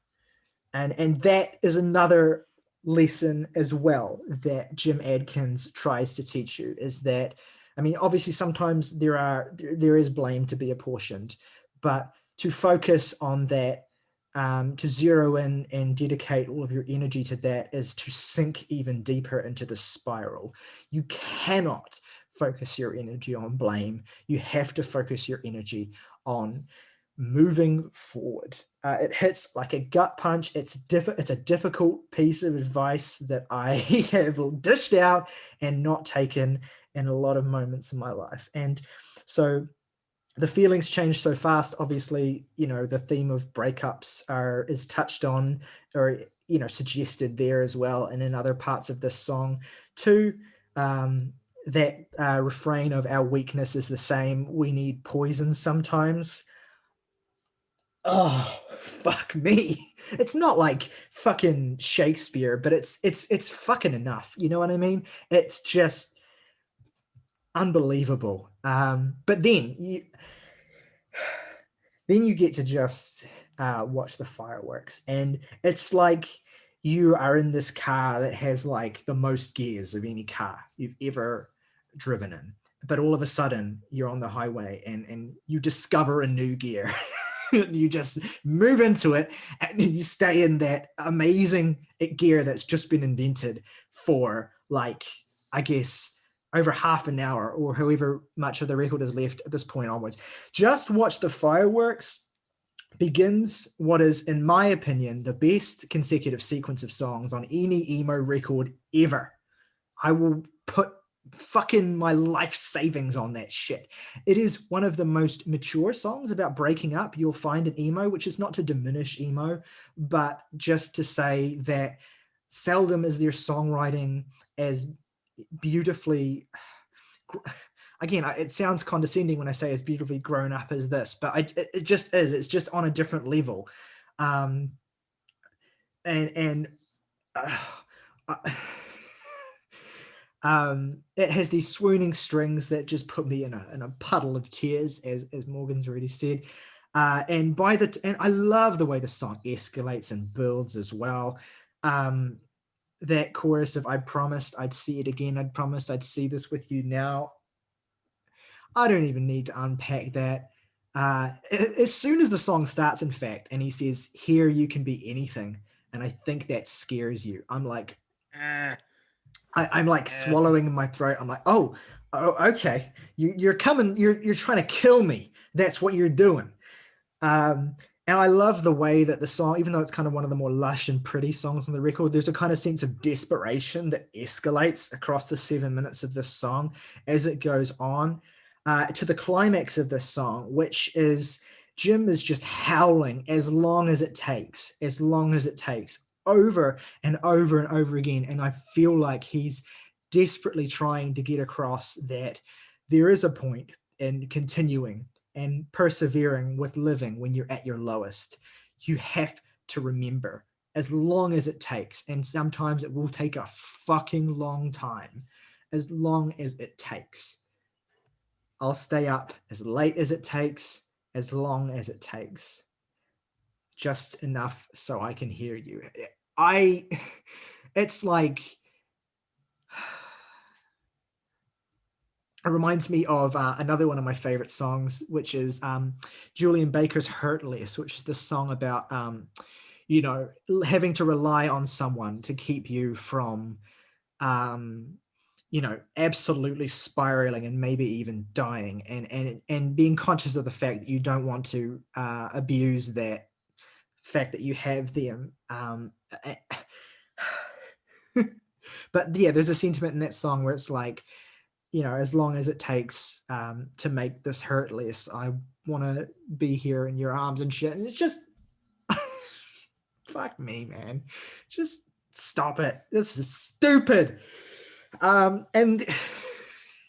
[SPEAKER 3] And that is another lesson as well that Jim Adkins tries to teach you, is that, I mean, obviously sometimes there is blame to be apportioned, but to focus on that, to zero in and dedicate all of your energy to that, is to sink even deeper into the spiral. You cannot focus your energy on blame. You have to focus your energy on moving forward. It hits like a gut punch. It's a difficult piece of advice that I have dished out and not taken in a lot of moments in my life. And so the feelings change so fast. Obviously, the theme of breakups is touched on, or suggested there as well, and in other parts of this song too. That refrain of "our weakness is the same, we need poison sometimes." Oh, fuck me. It's not like fucking Shakespeare, but it's fucking enough. You know what I mean? It's just unbelievable. But then you get to just watch the fireworks, and it's like you are in this car that has like the most gears of any car you've ever driven in. But all of a sudden you're on the highway and you discover a new gear. You just move into it and you stay in that amazing gear that's just been invented for, like, I guess, over half an hour, or however much of the record is left at this point onwards. Just watch the fireworks begins what is, in my opinion, the best consecutive sequence of songs on any emo record ever. I will put fucking my life savings on that shit. It is one of the most mature songs about breaking up you'll find in emo, which is not to diminish emo, but just to say that seldom is their songwriting as beautifully, again, it sounds condescending when I say as beautifully grown up as this, but it just is. It's just on a different level. It has these swooning strings that just put me in a puddle of tears, as Morgan's already said. And I love the way the song escalates and builds as well. That chorus of "I promised I'd see it again, I'd promised I'd see this with you now." I don't even need to unpack that. As soon as the song starts, in fact, and he says, "Here you can be anything," and I think that scares you. I'm like, I'm like swallowing in my throat. I'm like, oh, okay. You're coming. You're trying to kill me. That's what you're doing. And I love the way that the song, even though it's kind of one of the more lush and pretty songs on the record, there's a kind of sense of desperation that escalates across the 7 minutes of this song as it goes on to the climax of this song, which is Jim is just howling as long as it takes, over and over and over again. And I feel like he's desperately trying to get across that there is a point in continuing and persevering with living when you're at your lowest. You have to remember, as long as it takes, and sometimes it will take a fucking long time, as long as it takes. I'll stay up as late as it takes, as long as it takes. Just enough so I can hear you. It's like, it reminds me of another one of my favorite songs, which is Julian Baker's Hurt Less, which is the song about, having to rely on someone to keep you from, absolutely spiraling and maybe even dying, and being conscious of the fact that you don't want to abuse that fact that you have them. But yeah, there's a sentiment in that song where it's like, as long as it takes to make this hurt less, I want to be here in your arms and shit. And it's just, fuck me, man. Just stop it. This is stupid. And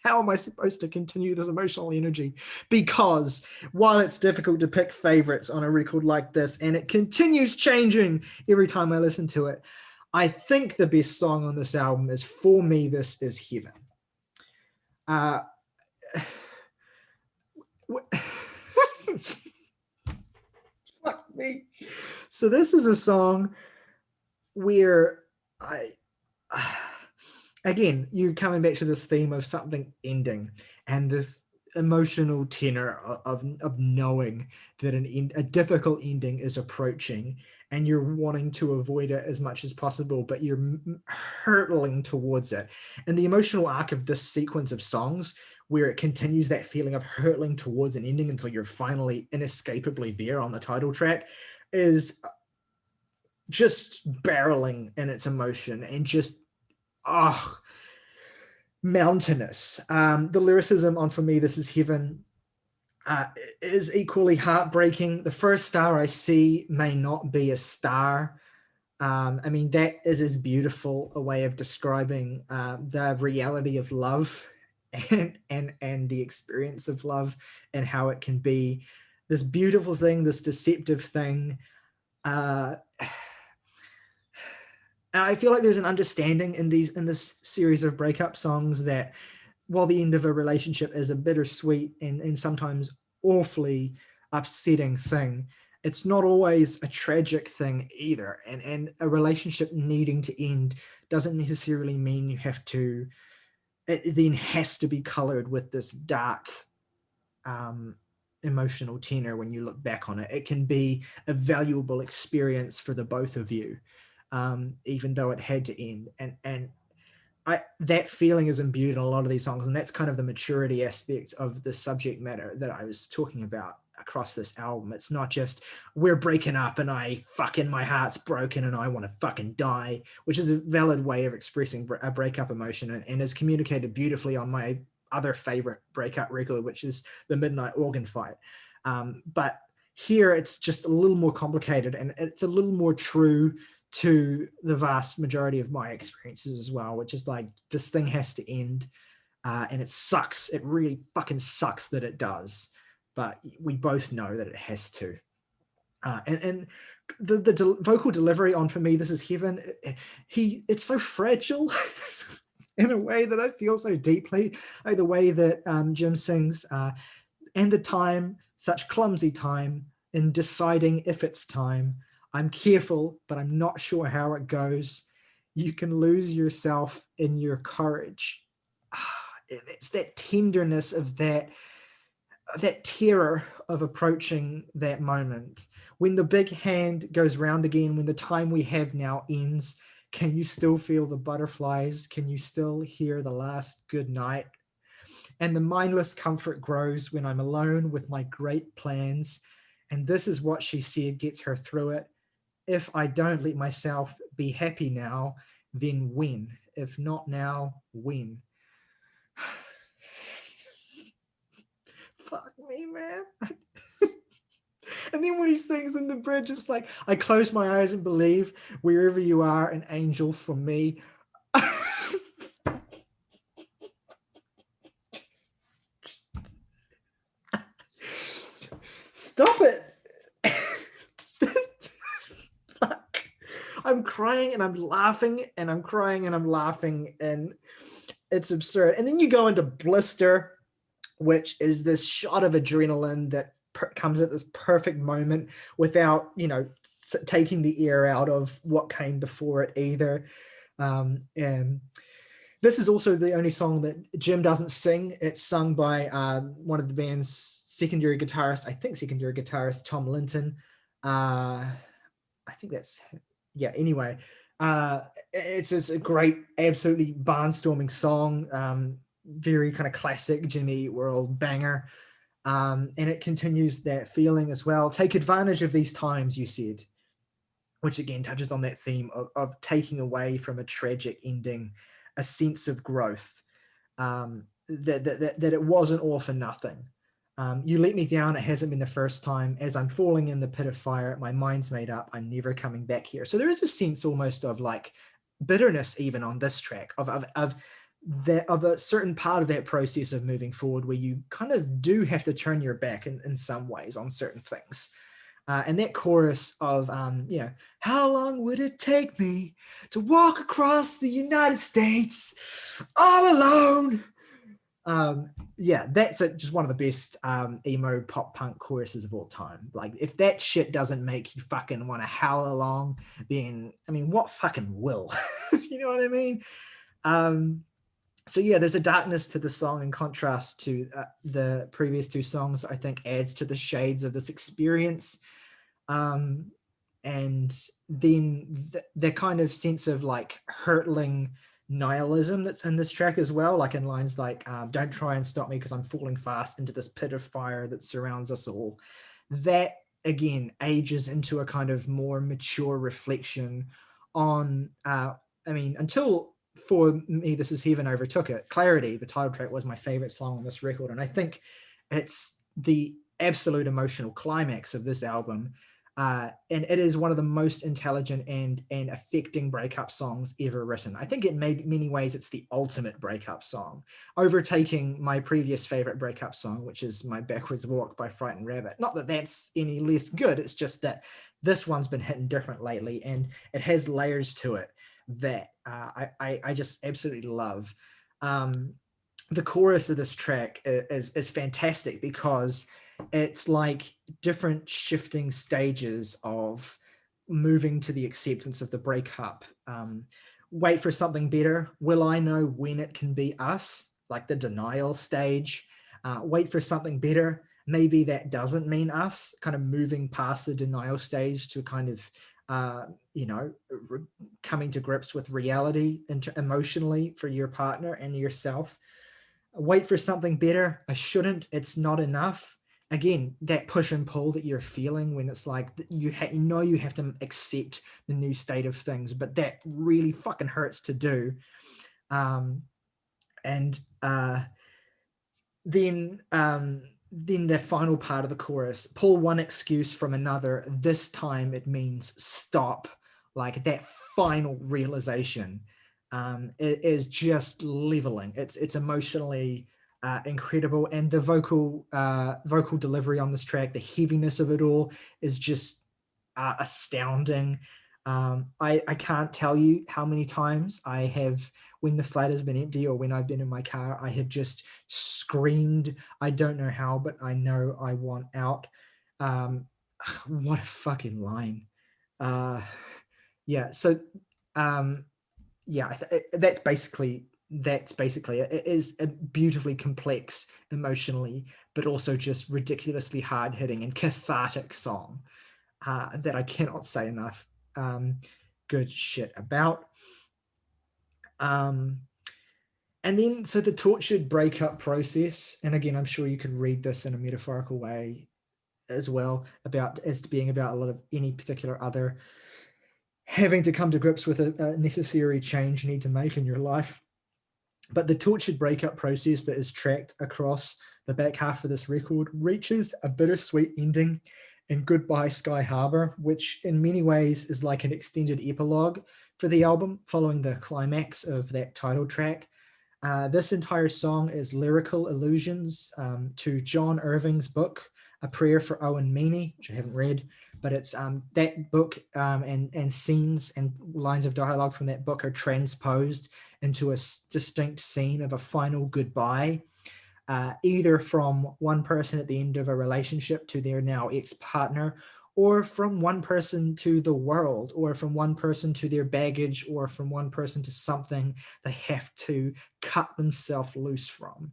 [SPEAKER 3] how am I supposed to continue this emotional energy? Because while it's difficult to pick favorites on a record like this, and it continues changing every time I listen to it, I think the best song on this album is, for me, This Is Heaven. Fuck me. So this is a song where again, you're coming back to this theme of something ending and this emotional tenor of knowing that a difficult ending is approaching, and you're wanting to avoid it as much as possible, but you're hurtling towards it. And the emotional arc of this sequence of songs, where it continues that feeling of hurtling towards an ending until you're finally inescapably there on the title track, is just barreling in its emotion and just mountainous. The lyricism on For Me, This Is Heaven is equally heartbreaking. The first star I see may not be a star. That is as beautiful a way of describing the reality of love and the experience of love, and how it can be this beautiful thing, this deceptive thing. I feel like there's an understanding in this series of breakup songs that while the end of a relationship is a bittersweet and sometimes awfully upsetting thing, it's not always a tragic thing either. And a relationship needing to end doesn't necessarily mean it then has to be colored with this dark emotional tenor when you look back on it. It can be a valuable experience for the both of you. Even though it had to end, and that feeling is imbued in a lot of these songs, and that's kind of the maturity aspect of the subject matter that I was talking about across this album. It's not just we're breaking up and my heart's broken and I want to fucking die, which is a valid way of expressing a breakup emotion, and is communicated beautifully on my other favorite breakup record, which is The Midnight Organ Fight. But here it's just a little more complicated, and it's a little more true to the vast majority of my experiences as well, which is like, this thing has to end, and it sucks. It really fucking sucks that it does, but we both know that it has to. And the vocal delivery on For Me, This Is Heaven, it's so fragile in a way that I feel so deeply. Like the way that Jim sings, and the time, such clumsy time in deciding if it's time. I'm careful, but I'm not sure how it goes. You can lose yourself in your courage. It's that tenderness of that terror of approaching that moment. When the big hand goes round again, when the time we have now ends, can you still feel the butterflies? Can you still hear the last good night? And the mindless comfort grows when I'm alone with my great plans. And this is what she said gets her through it. If I don't let myself be happy now, then when? If not now, when? Fuck me, man. And then when he sings in the bridge, it's like, I close my eyes and believe wherever you are, an angel for me. crying and I'm laughing and I'm crying and I'm laughing, and it's absurd. And then you go into Blister, which is this shot of adrenaline that comes at this perfect moment without, taking the air out of what came before it either. And this is also the only song that Jim doesn't sing. It's sung by one of the band's secondary guitarist, Tom Linton. I think that's, anyway. It's a great, absolutely barnstorming song. Very kind of classic Jimmy Eat World banger. And it continues that feeling as well. Take advantage of these times, you said, which again touches on that theme of taking away from a tragic ending a sense of growth, that it wasn't all for nothing. You let me down, it hasn't been the first time. As I'm falling in the pit of fire, my mind's made up, I'm never coming back here. So there is a sense almost of like bitterness even on this track of a certain part of that process of moving forward where you kind of do have to turn your back in some ways on certain things. And that chorus of, how long would it take me to walk across the United States all alone? That's just one of the best emo pop punk choruses of all time. Like, if that shit doesn't make you fucking want to howl along, then, I mean, what fucking will? You know what I mean? There's a darkness to the song in contrast to the previous two songs. I think adds to the shades of this experience. And then the kind of sense of like hurtling nihilism that's in this track as well, like in lines like, don't try and stop me because I'm falling fast into this pit of fire that surrounds us all. That again ages into a kind of more mature reflection on, until for me, This Is Heaven overtook it. Clarity, the title track, was my favorite song on this record. And I think it's the absolute emotional climax of this album. And it is one of the most intelligent and affecting breakup songs ever written. I think in many ways it's the ultimate breakup song, overtaking my previous favorite breakup song, which is My Backwards Walk by Frightened Rabbit. Not that that's any less good, it's just that this one's been hitting different lately and it has layers to it that I just absolutely love. The chorus of this track is fantastic because it's like different shifting stages of moving to the acceptance of the breakup. Wait for something better. Will I know when it can be us? Like the denial stage. Wait for something better. Maybe that doesn't mean us. Kind of moving past the denial stage to kind of, coming to grips with reality emotionally for your partner and yourself. Wait for something better. I shouldn't. It's not enough. Again, that push and pull that you're feeling when it's like you have to accept the new state of things, but that really fucking hurts to do. Then the final part of the chorus, pull one excuse from another. This time it means stop. Like that final realization is just leveling. It's emotionally incredible, and the vocal delivery on this track, the heaviness of it all is just astounding. I can't tell you how many times I have, when the flat has been empty or when I've been in my car, I have just screamed. I don't know how, but I know I want out. What a fucking line. That's basically it. It is a beautifully complex emotionally, but also just ridiculously hard-hitting and cathartic song that I cannot say enough good shit about. And then so the tortured breakup process, and again I'm sure you could read this in a metaphorical way as well, as being about a lot of any particular other having to come to grips with a necessary change you need to make in your life. But the tortured breakup process that is tracked across the back half of this record reaches a bittersweet ending in Goodbye Sky Harbor, which in many ways is like an extended epilogue for the album following the climax of that title track. This entire song is lyrical allusions to John Irving's book, A Prayer for Owen Meany, which I haven't read, but it's that book and scenes and lines of dialogue from that book are transposed into a distinct scene of a final goodbye, either from one person at the end of a relationship to their now ex-partner, or from one person to the world, or from one person to their baggage, or from one person to something they have to cut themselves loose from.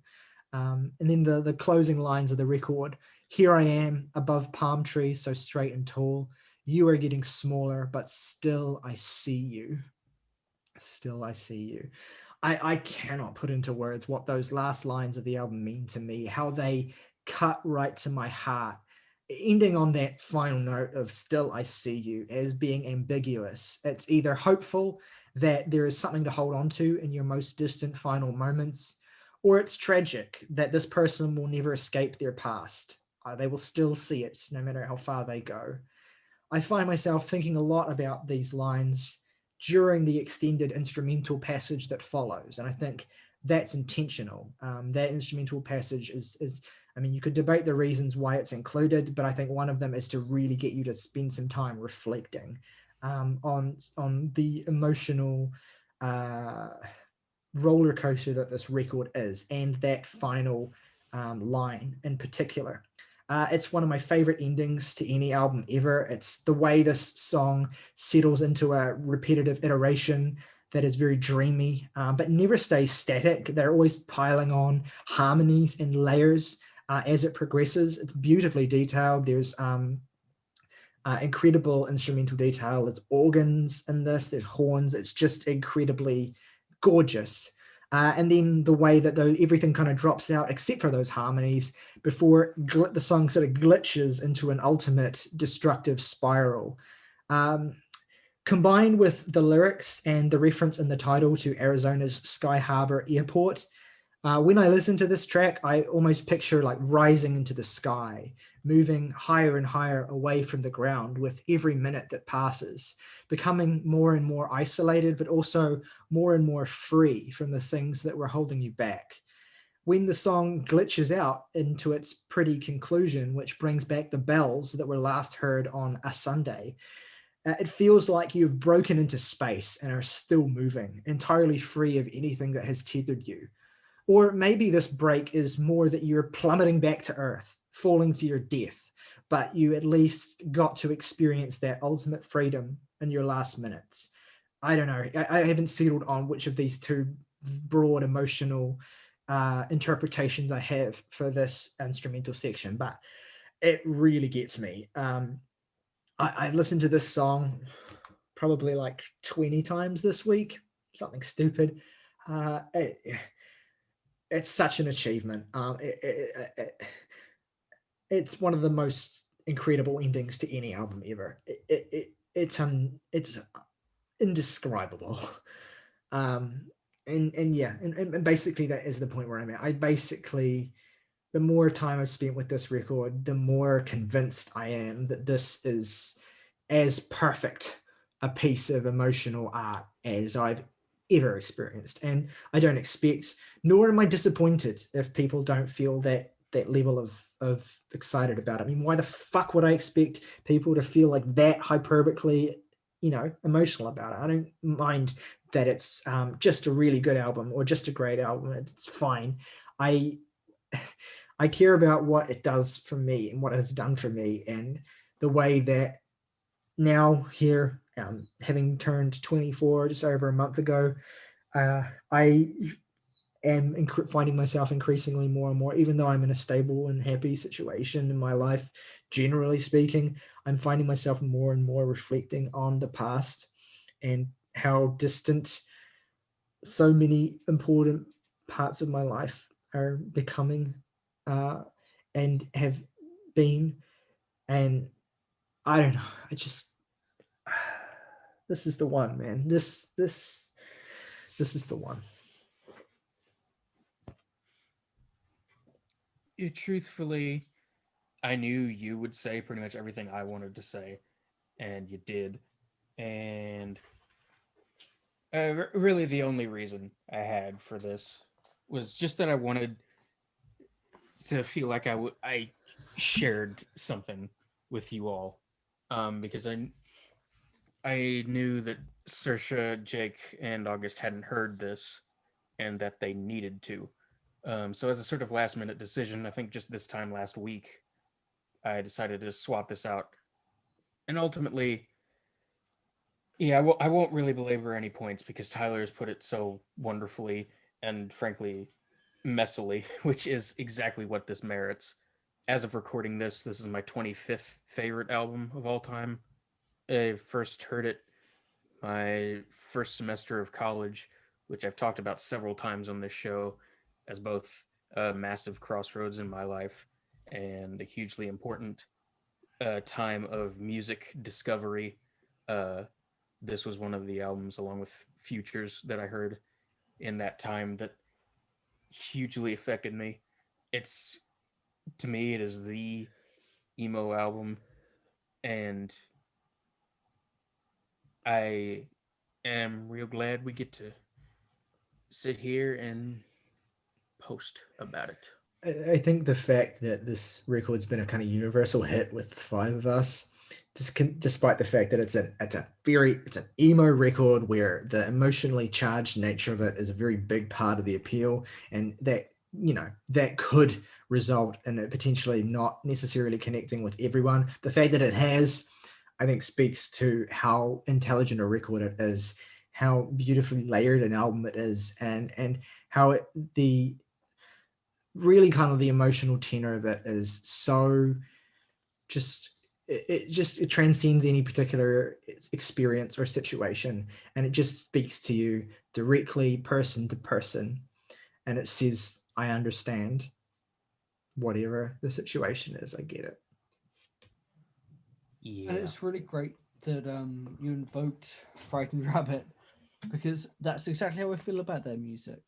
[SPEAKER 3] And then the closing lines of the record: here I am above palm trees, so straight and tall. You are getting smaller, but still I see you. Still I see you. I cannot put into words what those last lines of the album mean to me, how they cut right to my heart, ending on that final note of still I see you as being ambiguous. It's either hopeful that there is something to hold on to in your most distant final moments, or it's tragic that this person will never escape their past. They will still see it no matter how far they go. I find myself thinking a lot about these lines during the extended instrumental passage that follows, and I think that's intentional. That instrumental passage is, I mean, you could debate the reasons why it's included, but I think one of them is to really get you to spend some time reflecting on the emotional roller coaster that this record is, and that final line in particular. It's one of my favorite endings to any album ever. It's the way this song settles into a repetitive iteration that is very dreamy, but never stays static. They're always piling on harmonies and layers as it progresses. It's beautifully detailed. There's incredible instrumental detail. There's organs in this, there's horns. It's just incredibly gorgeous. And then the way that everything kind of drops out except for those harmonies before the song sort of glitches into an ultimate destructive spiral. Combined with the lyrics and the reference in the title to Arizona's Sky Harbor Airport, when I listen to this track, I almost picture like rising into the sky, moving higher and higher away from the ground with every minute that passes, becoming more and more isolated, but also more and more free from the things that were holding you back. When the song glitches out into its pretty conclusion, which brings back the bells that were last heard on A Sunday, it feels like you've broken into space and are still moving, entirely free of anything that has tethered you. Or maybe this break is more that you're plummeting back to earth, falling to your death, but you at least got to experience that ultimate freedom in your last minutes. I don't know. I haven't settled on which of these two broad emotional interpretations I have for this instrumental section, but it really gets me. I listened to this song probably like 20 times this week, something stupid. It's such an achievement. It's one of the most incredible endings to any album ever. It's indescribable. And basically that is the point where I'm at. The more time I've spent with this record, the more convinced I am that this is as perfect a piece of emotional art as I've ever experienced. And I don't expect, nor am I disappointed if people don't feel that level of excited about it. I mean, why the fuck would I expect people to feel like that hyperbolically, emotional about it? I don't mind that it's just a really good album or just a great album. It's fine. I care about what it does for me and what it has done for me, and the way that now here, having turned 24 just over a month ago, I am finding myself increasingly more and more, even though I'm in a stable and happy situation in my life, generally speaking, I'm finding myself more and more reflecting on the past and how distant so many important parts of my life are becoming and have been. And I don't know, this is the one, man. This is the one.
[SPEAKER 2] Truthfully, I knew you would say pretty much everything I wanted to say, and you did. And really, the only reason I had for this was just that I wanted to feel like I shared something with you all because I knew that Saoirse, Jake, and August hadn't heard this, and that they needed to. So as a sort of last minute decision, I think just this time last week, I decided to swap this out. And ultimately, yeah, I won't really belabor any points because Tyler has put it so wonderfully and frankly messily, which is exactly what this merits. As of recording this, this is my 25th favorite album of all time. I first heard it my first semester of college, which I've talked about several times on this show as both a massive crossroads in my life and a hugely important time of music discovery. This was one of the albums, along with Futures, that I heard in that time that hugely affected me. It's, to me, it is the emo album, and I am real glad we get to sit here and post about it.
[SPEAKER 3] I think the fact that this record's been a kind of universal hit with five of us, despite the fact that it's an emo record where the emotionally charged nature of it is a very big part of the appeal, and that that could result in it potentially not necessarily connecting with everyone. The fact that it has, I think, speaks to how intelligent a record it is, how beautifully layered an album it is, and how the really kind of the emotional tenor of it is so just it transcends any particular experience or situation, and it just speaks to you directly, person to person, and it says, I understand whatever the situation is. I get it.
[SPEAKER 2] Yeah.
[SPEAKER 5] And it's really great that you invoked Frightened Rabbit, because that's exactly how I feel about their music.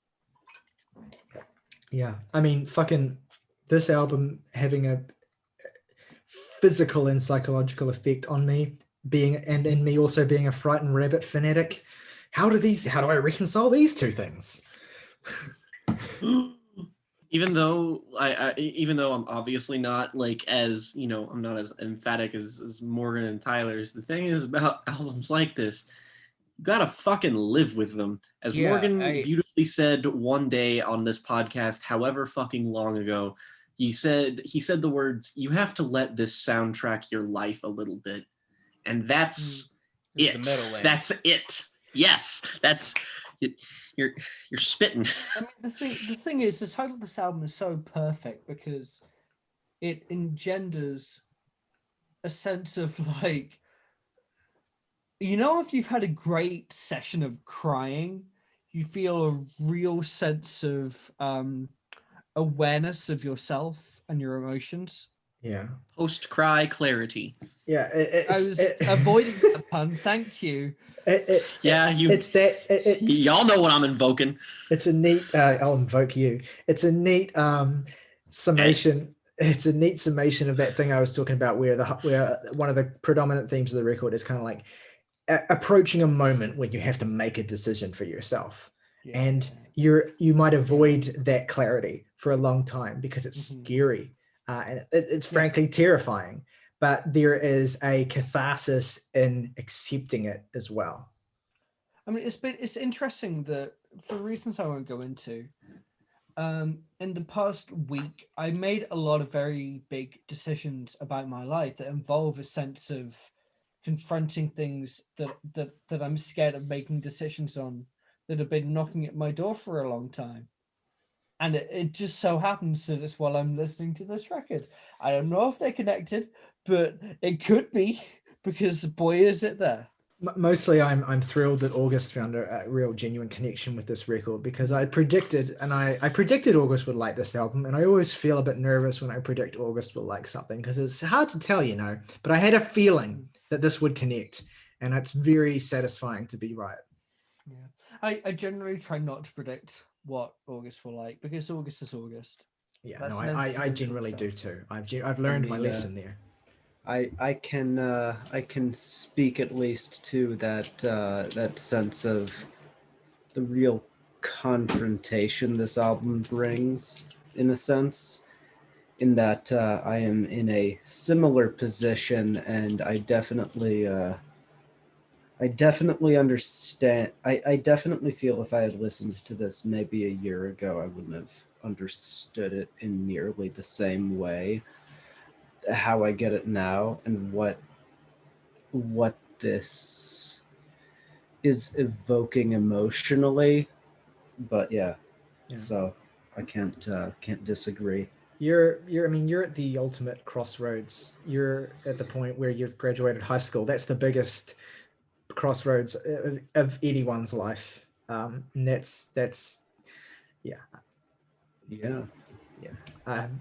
[SPEAKER 3] Yeah, I mean, fucking this album having a physical and psychological effect on me, and me also being a Frightened Rabbit fanatic. How do I reconcile these two things?
[SPEAKER 1] Even though even though I'm obviously not like as I'm not as emphatic as Morgan and Tyler's, the thing is about albums like this, you gotta fucking live with them. As Morgan beautifully said one day on this podcast, however fucking long ago, he said the words, "You have to let this soundtrack your life a little bit," and that's it. That's it. Yes, that's it. You're spitting.
[SPEAKER 5] I mean, the thing is, the title of this album is so perfect because it engenders a sense of like, if you've had a great session of crying, you feel a real sense of awareness of yourself and your emotions.
[SPEAKER 3] Yeah.
[SPEAKER 1] Post-cry clarity.
[SPEAKER 3] Yeah.
[SPEAKER 5] I was avoiding the pun. Thank you.
[SPEAKER 1] Y'all know what I'm invoking.
[SPEAKER 3] It's a neat. I'll invoke you. It's a neat summation. It's a neat summation of that thing I was talking about, where one of the predominant themes of the record is kind of like approaching a moment when you have to make a decision for yourself, and you might avoid that clarity for a long time because it's scary, and it's frankly terrifying. But there is a catharsis in accepting it as well.
[SPEAKER 5] I mean, it's interesting that, for reasons I won't go into, in the past week, I made a lot of very big decisions about my life that involve a sense of confronting things that I'm scared of making decisions on, that have been knocking at my door for a long time. And it just so happens that it's while I'm listening to this record. I don't know if they're connected, but it could be, because boy, is it there.
[SPEAKER 3] Mostly, I'm thrilled that August found a real genuine connection with this record, because I predicted August would like this album, and I always feel a bit nervous when I predict August will like something, because it's hard to tell, but I had a feeling that this would connect, and it's very satisfying to be right.
[SPEAKER 5] Yeah, I generally try not to predict what August will like, because August is August.
[SPEAKER 3] Yeah, I generally do too. I've learned my lesson there.
[SPEAKER 4] I can speak at least to that sense of the real confrontation this album brings, in a sense. in that I am in a similar position, and I definitely understand. I definitely feel if I had listened to this maybe a year ago, I wouldn't have understood it in nearly the same way how I get it now, and what this is evoking emotionally. But yeah. So I can't disagree.
[SPEAKER 3] You're at the ultimate crossroads. You're at the point where you've graduated high school. That's the biggest crossroads of anyone's life. And that's yeah.
[SPEAKER 4] Yeah.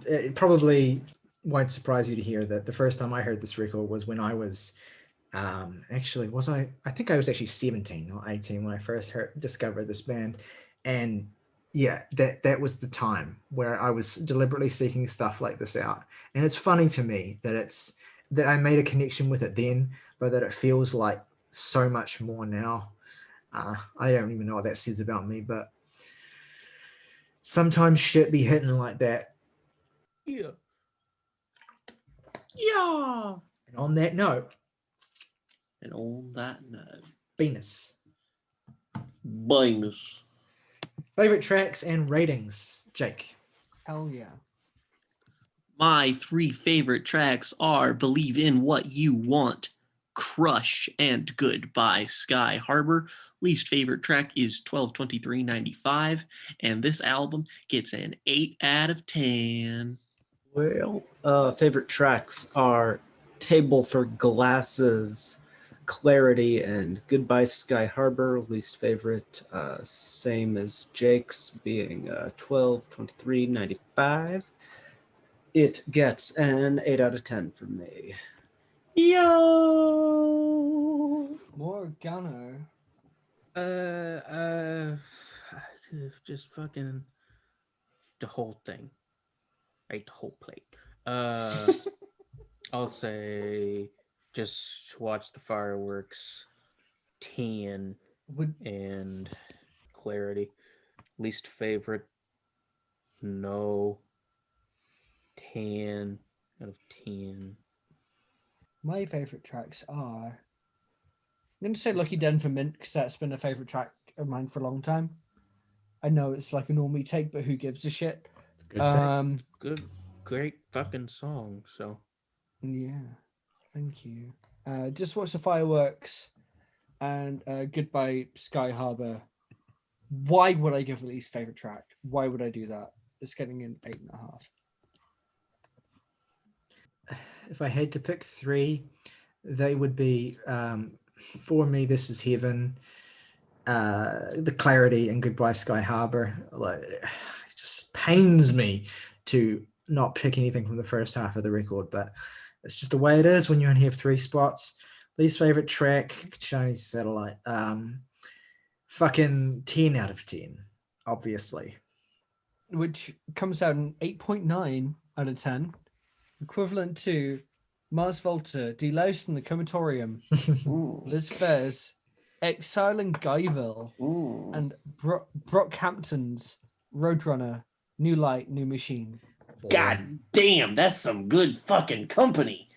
[SPEAKER 3] It probably won't surprise you to hear that the first time I heard this record was when I was actually was I think I was actually 17 or 18 when I first discovered this band. And yeah, that was the time where I was deliberately seeking stuff like this out. And it's funny to me that I made a connection with it then, but that it feels like so much more now. I don't even know what that says about me, but sometimes shit be hitting like that.
[SPEAKER 2] Yeah.
[SPEAKER 1] Yeah.
[SPEAKER 3] And on that note,
[SPEAKER 1] And on that note,
[SPEAKER 3] Venus.
[SPEAKER 1] Venus.
[SPEAKER 3] Favorite tracks and ratings, Jake.
[SPEAKER 5] Hell yeah.
[SPEAKER 1] My 3 favorite tracks are Believe in What You Want, Crush, and Goodbye Sky Harbor. Least favorite track is 12/23/95, and this album gets an 8 out of 10.
[SPEAKER 4] Well, favorite tracks are Table for Glasses, Clarity, and Goodbye Sky Harbor. Least favorite, same as Jake's, being 12/23/95. It gets an 8 out of 10 from me.
[SPEAKER 1] Yo!
[SPEAKER 5] Morgano.
[SPEAKER 2] Just fucking the whole thing. Ate the whole plate. I'll say just watch the fireworks, 10, and Clarity. Least favorite, no, 10 out of 10.
[SPEAKER 5] My favorite tracks are. I'm going to say Lucky Den for Mint because that's been a favorite track of mine for a long time. I know it's like a normie take, but who gives a shit?
[SPEAKER 3] It's a good take.
[SPEAKER 2] Good, great fucking song. So
[SPEAKER 5] Yeah, thank you. Just watch the fireworks and Goodbye Sky Harbor. Why would I give the least favorite track? Why would I do that? It's getting an 8.5.
[SPEAKER 3] If I had to pick 3, they would be for me, This Is Heaven, The Clarity, and Goodbye Sky Harbor. Like, it just pains me to not pick anything from the first half of the record, but it's just the way it is when you only have 3 spots. Least favorite track, Chinese Satellite. Fucking 10 out of 10, obviously.
[SPEAKER 5] Which comes out an 8.9 out of 10, equivalent to Mars Volta, Deloused in the Comatorium, Liz Fairs, Exile in Guyville, and Brockhampton's Roadrunner, New Light, New Machine.
[SPEAKER 1] God damn, that's some good fucking company.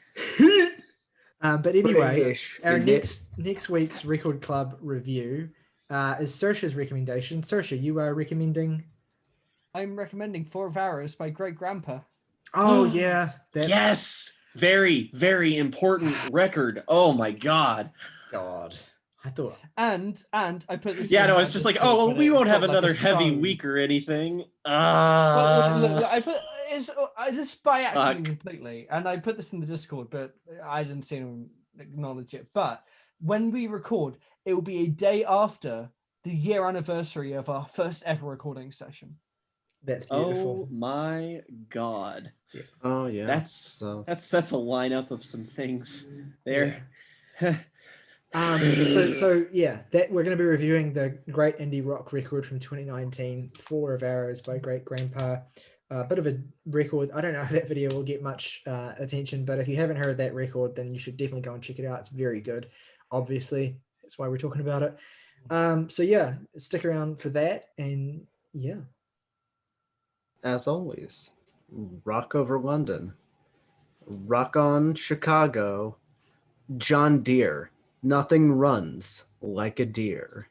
[SPEAKER 3] But anyway, our next week's Record Club review is Saoirse's recommendation. Saoirse, you are recommending?
[SPEAKER 5] I'm recommending 4 of Hours by Great Grandpa.
[SPEAKER 3] Oh yeah,
[SPEAKER 1] yes, very, very important record. Oh my god.
[SPEAKER 3] I thought.
[SPEAKER 5] And I put this.
[SPEAKER 1] Yeah, no, it's just like, oh, well, we won't have another heavy
[SPEAKER 5] stone.
[SPEAKER 1] week or anything.
[SPEAKER 5] Look, I put I just by accident
[SPEAKER 1] Fuck.
[SPEAKER 5] completely, and I put this in the Discord, but I didn't see anyone acknowledge it. But when we record, it will be a day after the year anniversary of our first ever recording session.
[SPEAKER 3] That's beautiful.
[SPEAKER 1] Oh my god.
[SPEAKER 3] Yeah.
[SPEAKER 4] Oh yeah.
[SPEAKER 1] That's a lineup of some things there.
[SPEAKER 3] Yeah. So yeah, that we're going to be reviewing the great indie rock record from 2019, 4 of Arrows by Great Grandpa. A bit of a record. I don't know if that video will get much attention, but if you haven't heard that record, then you should definitely go and check it out. It's very good. Obviously, that's why we're talking about it. So yeah, stick around for that, and yeah.
[SPEAKER 4] As always, Rock Over London, Rock On Chicago, John Deere. Nothing runs like a deer.